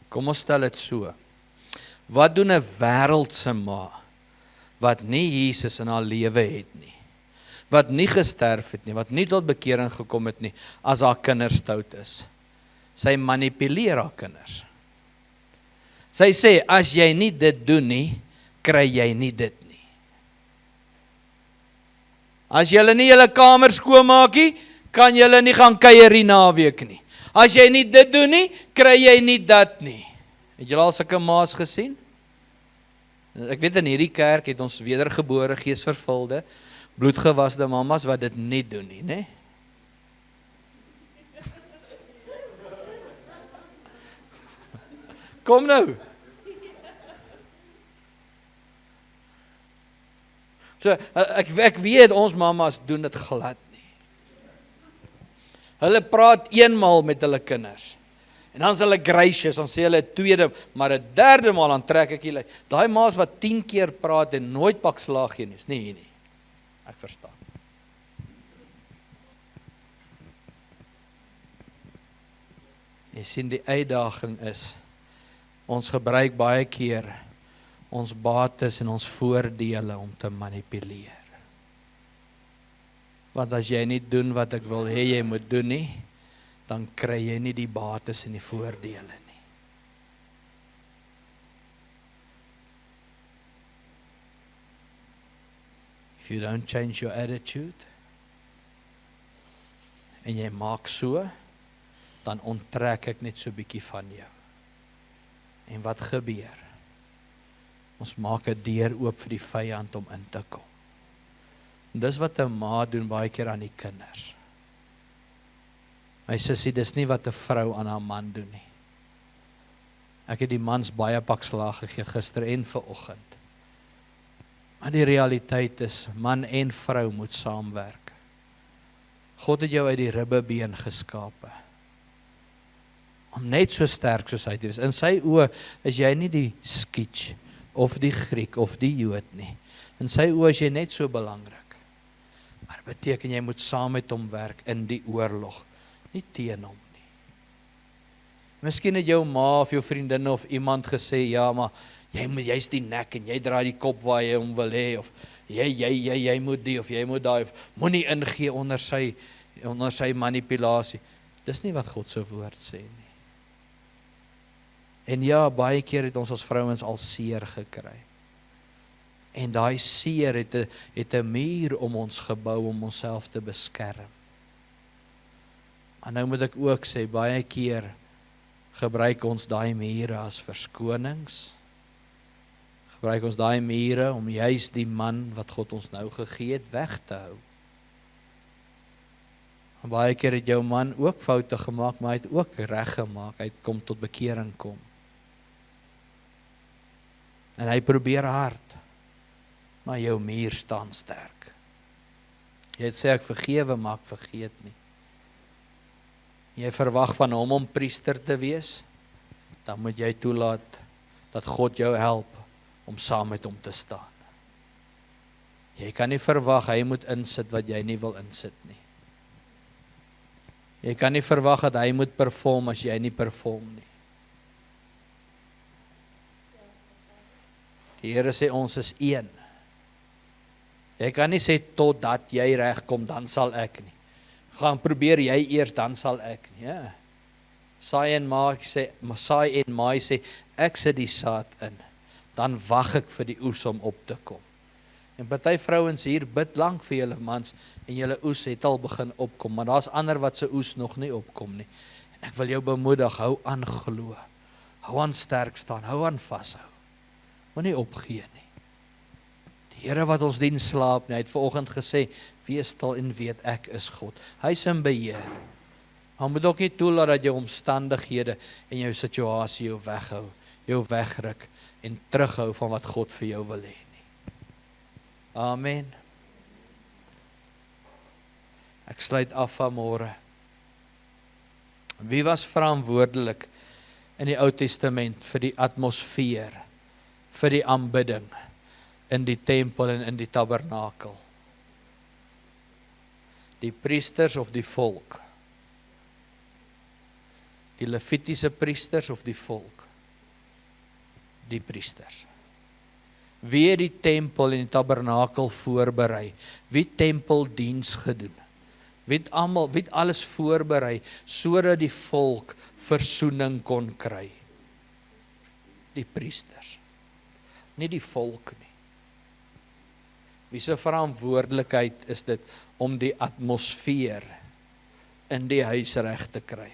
Kom ons stel dit so. Wat doen 'n wêreldse ma wat nie Jesus in haar lewe het nie? Wat nie gesterf het nie, wat nie tot bekering gekom het nie, as haar kinders stout is? Sy manipuleer haar kinders. Sy sê, as jy nie dit doen nie, kry jy nie dit nie. As julle nie julle kamer skoonmaak nie, kan julle nie gaan kuier die naweek nie. As jy nie dit doen nie, kry jy nie dat nie. Het julle al sulke ma's gesien? Ek weet in hierdie kerk het ons wedergebore, geesvervulde, bloedgewaste mamas wat dit nie doen nie, né? Kom nou. So, ek weet ons mamas doen dit glad nie. Hulle praat eenmaal met hulle kinders. En dan is hulle gracious, dan sê hulle 'n tweede, maar 'n derde maal dan trek ek hulle. Daai ma's wat 10 keer praat en nooit pak slaag gee nie, is nie hier nie. Ek verstaan. Jy sien die uitdaging is, ons gebruik baie keer ons bates en ons voordele om te manipuleer. Want as jy nie doen wat ek wil hê jy moet doen nie, dan kry jy nie die bates en die voordele nie. If you don't change your attitude, en jy maak so, dan onttrek ek net so 'n bietjie van jou. En wat gebeur? Ons maak 'n deur oop vir die vyand om in te kom. En dis wat 'n ma doen baie keer aan die kinders. My sussie, dis nie wat 'n vrou aan haar man doen nie. Ek het die mans baie pak slaag gegee gister en vanoggend. Maar die realiteit is, man en vrou moet saamwerk. God het jou uit die ribbebeen geskape. Om net so sterk soos hy is. In sy oë is jy nie die Skiet, of die Griek, of die Jood nie. In sy oë is jy net so belangrik. Maar dit beteken jy moet saam met hom werk in die oorlog, nie teen hom nie. Miskien het jou ma of jou vriendin of iemand gesê, ja, maar jy's die nek en jy draai die kop waar jy hom wil hê, of jy moet die of jy moet daai, of moenie ingee onder sy manipulasie. Dis nie wat God se woord sê nie. En ja, baie keer het ons as vrouens al seer gekry. En daai seer het 'n muur om ons gebou om onsself te beskerm. En nou moet ek ook sê, baie keer gebruik ons daai mure as verskonings. Gebruik ons daai mure om juist die man wat God ons nou gegee het weg te hou. En baie keer het jou man ook foute gemaak, maar hy het ook reg gemaak. Hy het kom tot bekering kom. En hy probeer hard, maar jou muur staan sterk. Jy het sê ek vergewe, maar ek vergeet nie. Jy verwag van hom om priester te wees, dan moet jy toelaat dat God jou help om saam met hom te staan. Jy kan nie verwag hy moet insit wat jy nie wil insit nie. Jy kan nie verwag dat hy moet perform as jy nie perform nie. Die Here sê ons is een. Jy kan nie sê totdat jy regkom, dan sal ek nie. Gaan probeer jy eers, dan sal ek nie. Ja. Saai en maai sê, ek sit die saad in. Dan wag ek vir die oes om op te kom. En party vrouens hier bid lank vir julle mans en julle oes het al begin opkom, maar daar's ander wat se oes nog nie opkom nie. En ek wil jou bemoedig, hou aan glo. Hou aan sterk staan, hou aan vashou. Moenie opgee nie. Die Here wat ons dien slaap nie, hy het vanoggend gesê, wees stil en weet ek is God. Hy is in beheer. Hy moet ook nie toelaat dat jou omstandighede en jou situasie jou weghou, jou wegruk en terughou van wat God vir jou wil hê nie. Amen. Ek sluit af vanmôre. Wie was verantwoordelik in die Ou Testament vir die atmosfeer, vir die aanbidding in die tempel en in die tabernakel? Die priesters of die volk? Die Levitiese priesters of die volk? Die priesters. Wie het die tempel en die tabernakel voorberei? Wie het tempeldiens gedoen? Wie het alles voorberei, sodat die volk versoening kon kry? Die priesters. Nie die volk nie. Wie se verantwoordelikheid is dit om die atmosfeer in die huis reg te kry?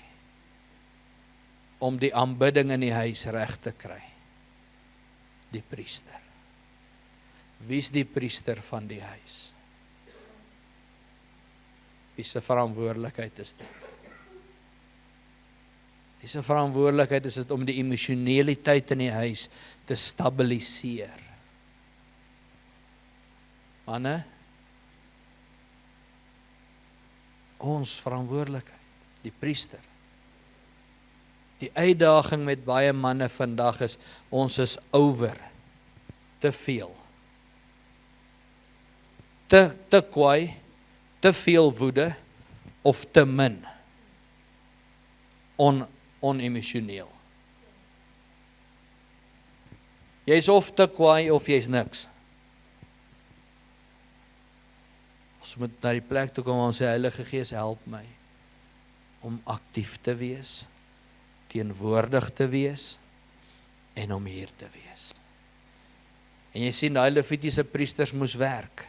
Om die aanbidding in die huis reg te kry? Die priester. Wie is die priester van die huis? Wie se verantwoordelikheid is dit? Wie se verantwoordelikheid is dit om die emosionaliteit in die huis te stabiliseer? Manne, ons verantwoordelikheid, die priester. Die uitdaging met baie manne vandag is, ons is over, te veel. Te kwaai, te veel woede, of te min. Onemosioneel. Jy's of te kwaai, of jy's niks. Ons moet na die plek toe kom waar ons sê, Heilige Gees, help my om aktief te wees, teenwoordig te wees en om hier te wees. En jy sien, die Levitiese priesters moes werk.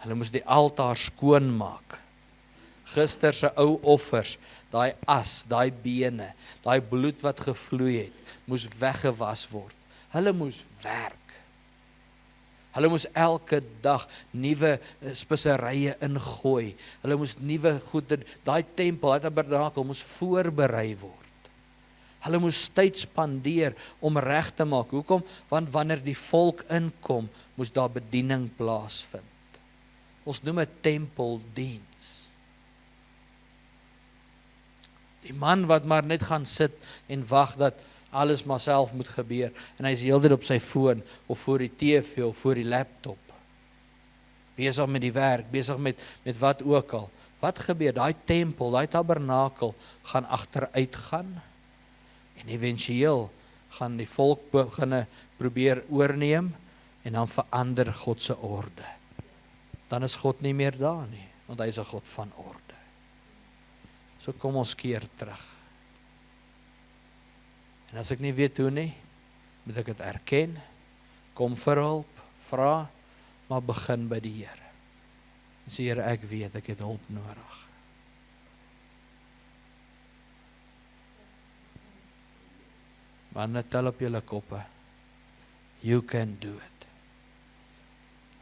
Hulle moes die altaar skoon maak. Gister se ou offers, daai as, daai bene, daai bloed wat gevloei het, moes weggewas word. Hulle moes werk. Hulle moes elke dag nuwe speserye ingooi. Hulle moes nuwe goede, daai tempel, daai tabernakel moes voorberei word. Hulle moes tyd spandeer om reg te maak. Hoekom? Want wanneer die volk inkom, moes daar bediening plaasvind. Ons noem dit tempeldiens. Die man wat maar net gaan sit en wag dat alles maar self moet gebeur, en hy is heeltyd op sy foon, of voor die TV, of voor die laptop, besig met die werk, besig met wat ook al. Wat gebeur? Daai tempel, daai tabernakel, gaan agteruit gaan, en eventueel gaan die volk beginne probeer oorneem, en dan verander God se orde. Dan is God nie meer daar nie, want hy is 'n God van orde. So kom ons keer terug. En as ek nie weet hoe nie, moet ek dit erken, kom vir hulp, vra, maar begin by die Here. En sê, Here, ek weet, ek het hulp nodig. Manne, tel op julle koppe. You can do it.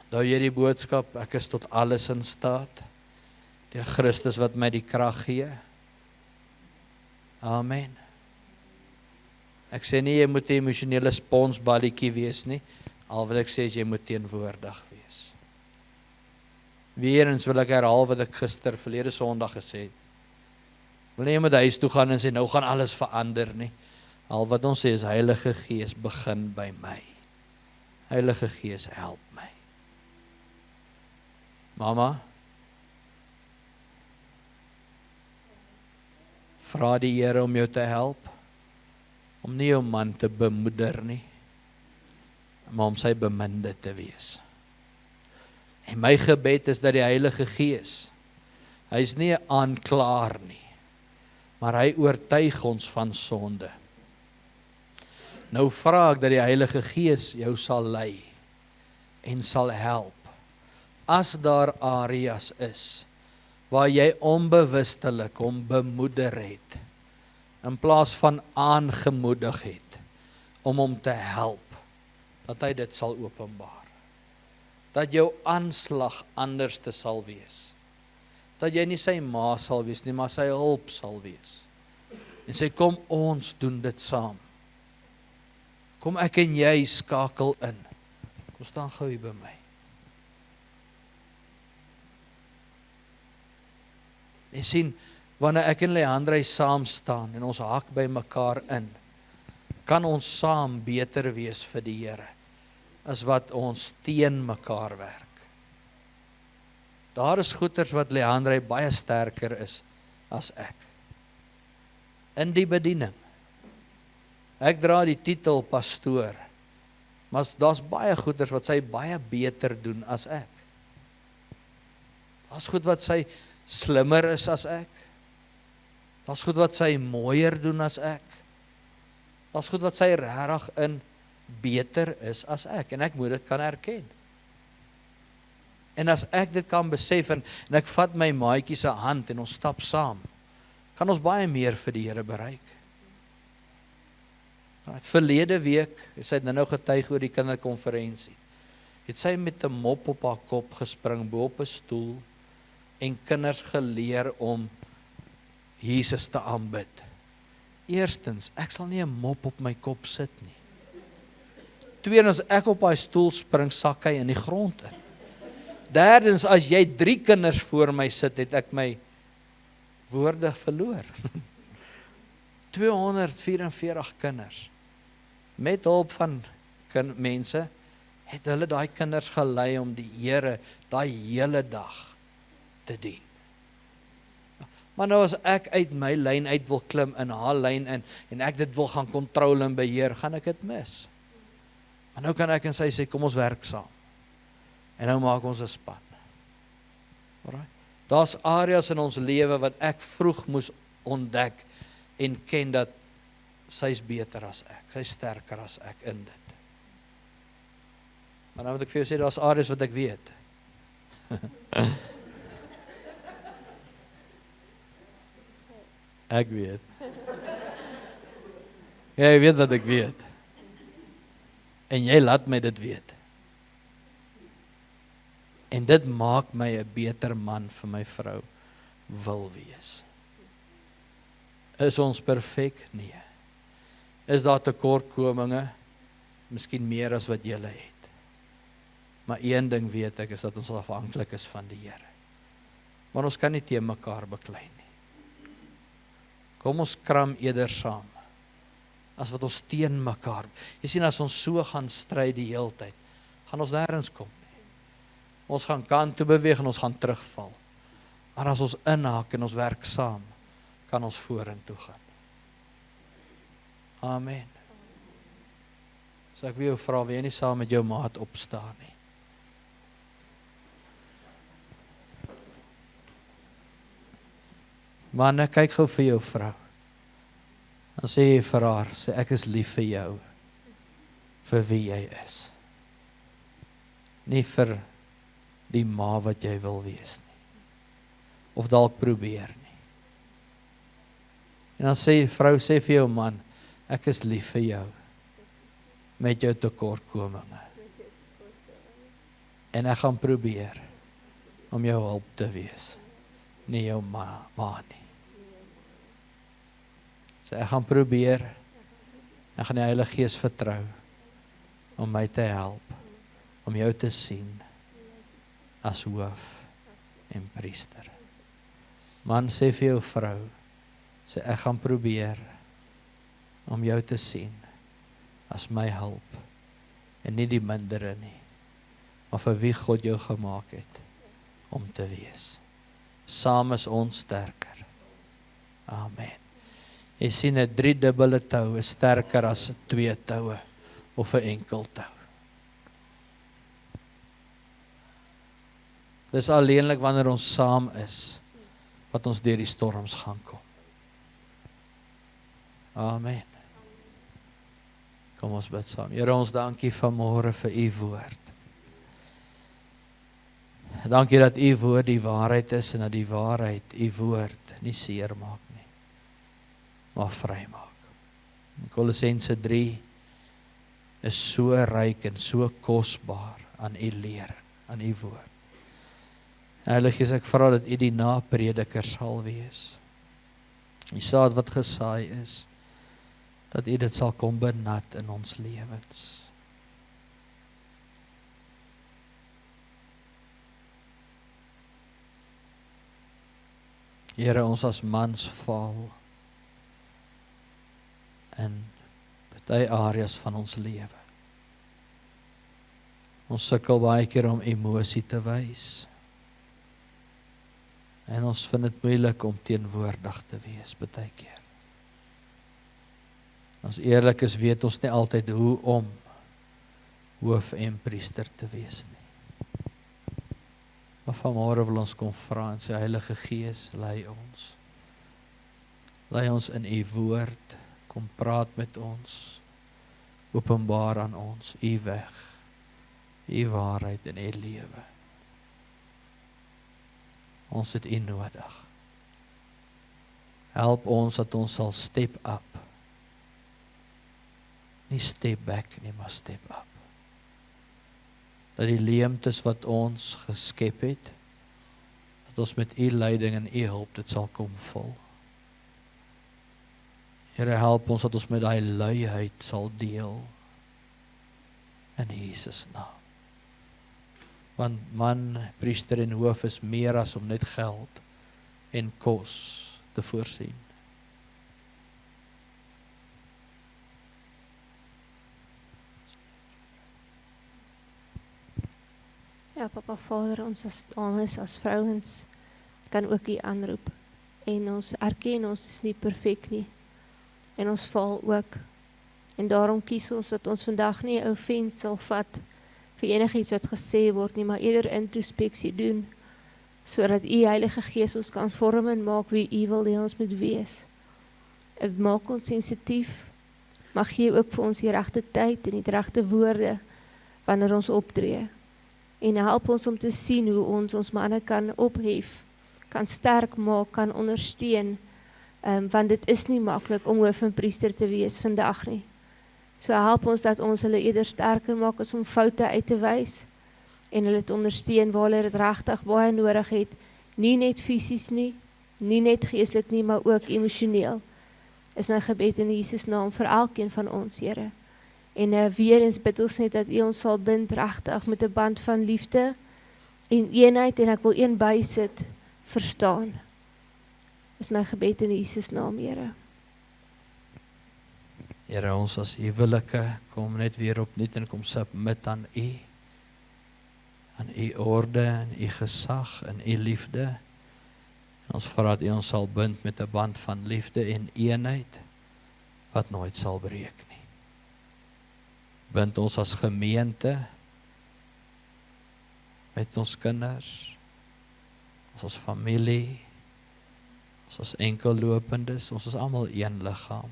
Onthou jy die boodskap, ek is tot alles in staat, deur Christus wat my die krag gee. Amen. Ek sê nie, jy moet 'n emosionele sponsballetjie wees nie, al wat ek sê is, jy moet teenwoordig wees. Weer eens wil ek herhaal wat ek verlede Sondag gesê het. Wil nie jy moet huis toe gaan en sê, nou gaan alles verander nie. Al wat ons sê is, Heilige Gees, begin by my. Heilige Gees, help my. Mama, vra die Here om jou te help, om nie jou man te bemoeder nie, maar om sy beminde te wees. En my gebed is dat die Heilige Gees, hy is nie 'n aanklaer nie, maar hy oortuig ons van sonde. Nou vra ek dat die Heilige Gees jou sal lei en sal help, as daar areas is, waar jy onbewustelik hom bemoeder het, in plaas van aangemoedig het, om hom te help, dat hy dit sal openbaar. Dat jou aanslag anders te sal wees. Dat jy nie sy ma sal wees nie, maar sy hulp sal wees. En sê, kom ons doen dit saam. Kom ek en jy skakel in. Kom staan gou hier by my. En sien, wanneer ek en Leandre saam staan en ons hak by mekaar in, kan ons saam beter wees vir die Here, as wat ons teen mekaar werk. Daar is goeters wat Leandre baie sterker is as ek. In die bediening. Ek dra die titel pastoor, maar daar's baie goeters wat sy baie beter doen as ek. Daar's goed wat sy slimmer is as ek. Daar's goed wat sy mooier doen as ek. Daar's goed wat sy regtig in beter is as ek, en ek moet dit kan erken. En as ek dit kan besef, en ek vat my maatjie se hand en ons stap saam, kan ons baie meer vir die Here bereik. Verlede week, sy het nou getuig oor die kinderkonferensie, het sy met 'n mop op haar kop gespring, bo op 'n stoel, en kinders geleer om Jesus te aanbid. Eerstens, ek sal nie 'n mop op my kop sit nie. Tweedens, as ek op daai stoel spring, sak hy in die grond in. Derdens, as jy 3 kinders voor my sit, het ek my woorde verloor. 244 kinders. Met hulp van mense, het hulle daai kinders gelei om die Here daai hele dag te dien. Maar nou as ek uit my lyn uit wil klim in haar lyn in, en ek dit wil gaan kontrol en beheer, gaan ek dit mis. Maar nou kan ek en sy sê, kom ons werk saam. En nou maak ons 'n span. Alright. Daar's areas in ons lewe wat ek vroeg moes ontdek en ken dat sy's beter as ek, sy's sterker as ek in dit. Maar nou moet ek vir jou sê, daar's areas wat ek weet. Ek weet. Jy weet wat ek weet. En jy laat my dit weet. En dit maak my 'n beter man vir my vrou wil wees. Is ons perfek? Nee. Is daar tekortkominge? Miskien meer as wat julle het. Maar een ding weet ek, is dat ons afhanklik is van die Here. Maar ons kan nie teen mekaar beklei nie. Kom ons kram eerder saam, as wat ons teen mekaar. Jy sien, as ons so gaan stry die hele tyd, gaan ons nêrens kom nie. Ons gaan kant toe beweeg en ons gaan terugval. Maar as ons inhaak en ons werk saam, kan ons vorentoe gaan. Amen. So ek wil jou vra, wil jy nie saam met jou maat opstaan nie? Man, kyk gou vir jou vrou. Dan sê jy vir haar, sê ek is lief vir jou, vir wie jy is. Nie vir die ma wat jy wil wees nie. Of dalk probeer nie. En dan sê vrou, sê vir jou man, ek is lief vir jou, met jou tekortkominge. En ek gaan probeer om jou hulp te wees, nie jou ma nie. So ek gaan probeer, ek gaan die Heilige Gees vertrou, om my te help, om jou te sien, as hoof en priester. Man, sê vir jou vrou, sê ek gaan probeer, om jou te sien, as my hulp, en nie die mindere nie, maar vir wie God jou gemaak het, om te wees. Saam is ons sterker. Amen. Jy sien, 'n 3-dubbele tou is sterker as 2 toue, of 'n enkel tou. Dis alleenlik wanneer ons saam is, wat ons deur die storms gaan kom. Amen. Kom ons bid saam. Here, ons dankie vanmôre vir u woord. Dankie dat u woord die waarheid is, en dat die waarheid u woord nie seer maak nie, maar vry maak. Kolossense 3 is so ryk en so kosbaar aan u leer, aan u woord. Heilige Gees, ek vra dat u die naprediker sal wees. Die saad wat gesaai is, dat u dit sal kom benat in ons lewens. Here, ons as mans val in baie areas van ons lewe. Ons sukkel baie keer om emosie te wys. En ons vind dit moeilik om teenwoordig te wees, baie keer. As eerlik is, weet ons nie altyd hoe om hoof en priester te wees nie. Maar vanmôre wil ons kom vra en sê, Heilige Gees, lei ons. Lei ons in u woord, kom praat met ons, openbaar aan ons, u weg, u waarheid en u lewe. Ons het u nodig. Help ons dat ons sal step up. Nie step back nie, maar step up. Dat die leemtes wat ons geskep het, dat ons met u leiding en u hulp dit sal kom vul. Here, help ons dat ons met daai luiheid sal deel in Jesus naam. Want man, priester en hoof is meer as om net geld en kos te voorsien. Ja, Papa Vader, ons as dames, as vrouens, kan ook u aanroep. En ons erken, ons is nie perfek nie. En ons val ook. En daarom kies ons dat ons vandag nie 'n offense sal vat vir enigiets wat gesê word nie, maar eerder introspeksie doen, sodat u Heilige Gees ons kan vorm en maak wie u wil hê ons moet wees. Het maak ons sensitief, maar gee ook vir ons die regte tyd en die regte woorde wanneer ons optree. En help ons om te sien hoe ons manne kan ophef, kan sterk maak, kan ondersteun, want dit is nie maklik om hoof en priester te wees vandag nie. So help ons dat ons hulle eerder sterker maak as om foute uit te wys, en hulle te ondersteun waar hulle dit regtig baie nodig het, nie net fisies nie, nie net geestelik nie, maar ook emosioneel. Is my gebed in Jesus naam vir elkeen van ons, Here. En weer eens bid ons net dat u ons sal bind regtig met 'n band van liefde en eenheid, en ek wil een bysit, verstaan. Is my gebed in Jesus naam, Here. Here, ons as huwelike kom net weer opnuut en kom submit aan u orde en u gesag en u liefde. En ons vra dat u ons sal bind met 'n band van liefde en eenheid wat nooit sal breek nie. Bind ons as gemeente met ons kinders, ons as familie, ons as enkellopendes, ons is almal een liggaam.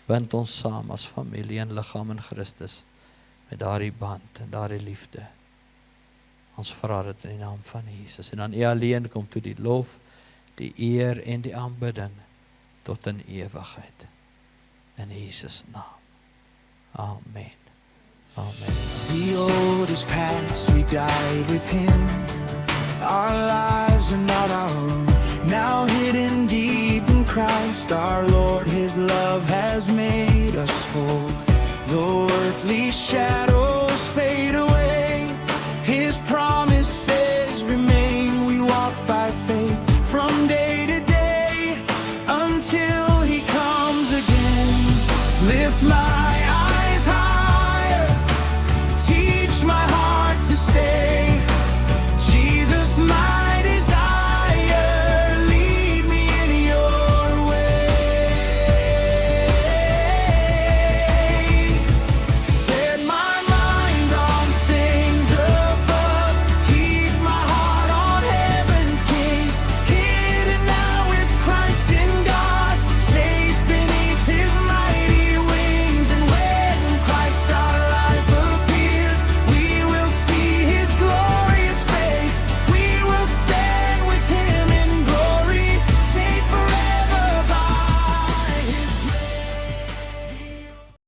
Bind ons saam as familie en liggaam in Christus met daardie band en daardie liefde. Ons vra dit in die naam van Jesus. En aan u alleen kom toe die lof, die eer en die aanbidding tot in ewigheid. In Jesus naam. Amen. Amen. The old is past, we died with him. Our lives are not our own. Now hidden deep in Christ our Lord, his love has made us whole. Though earthly shadows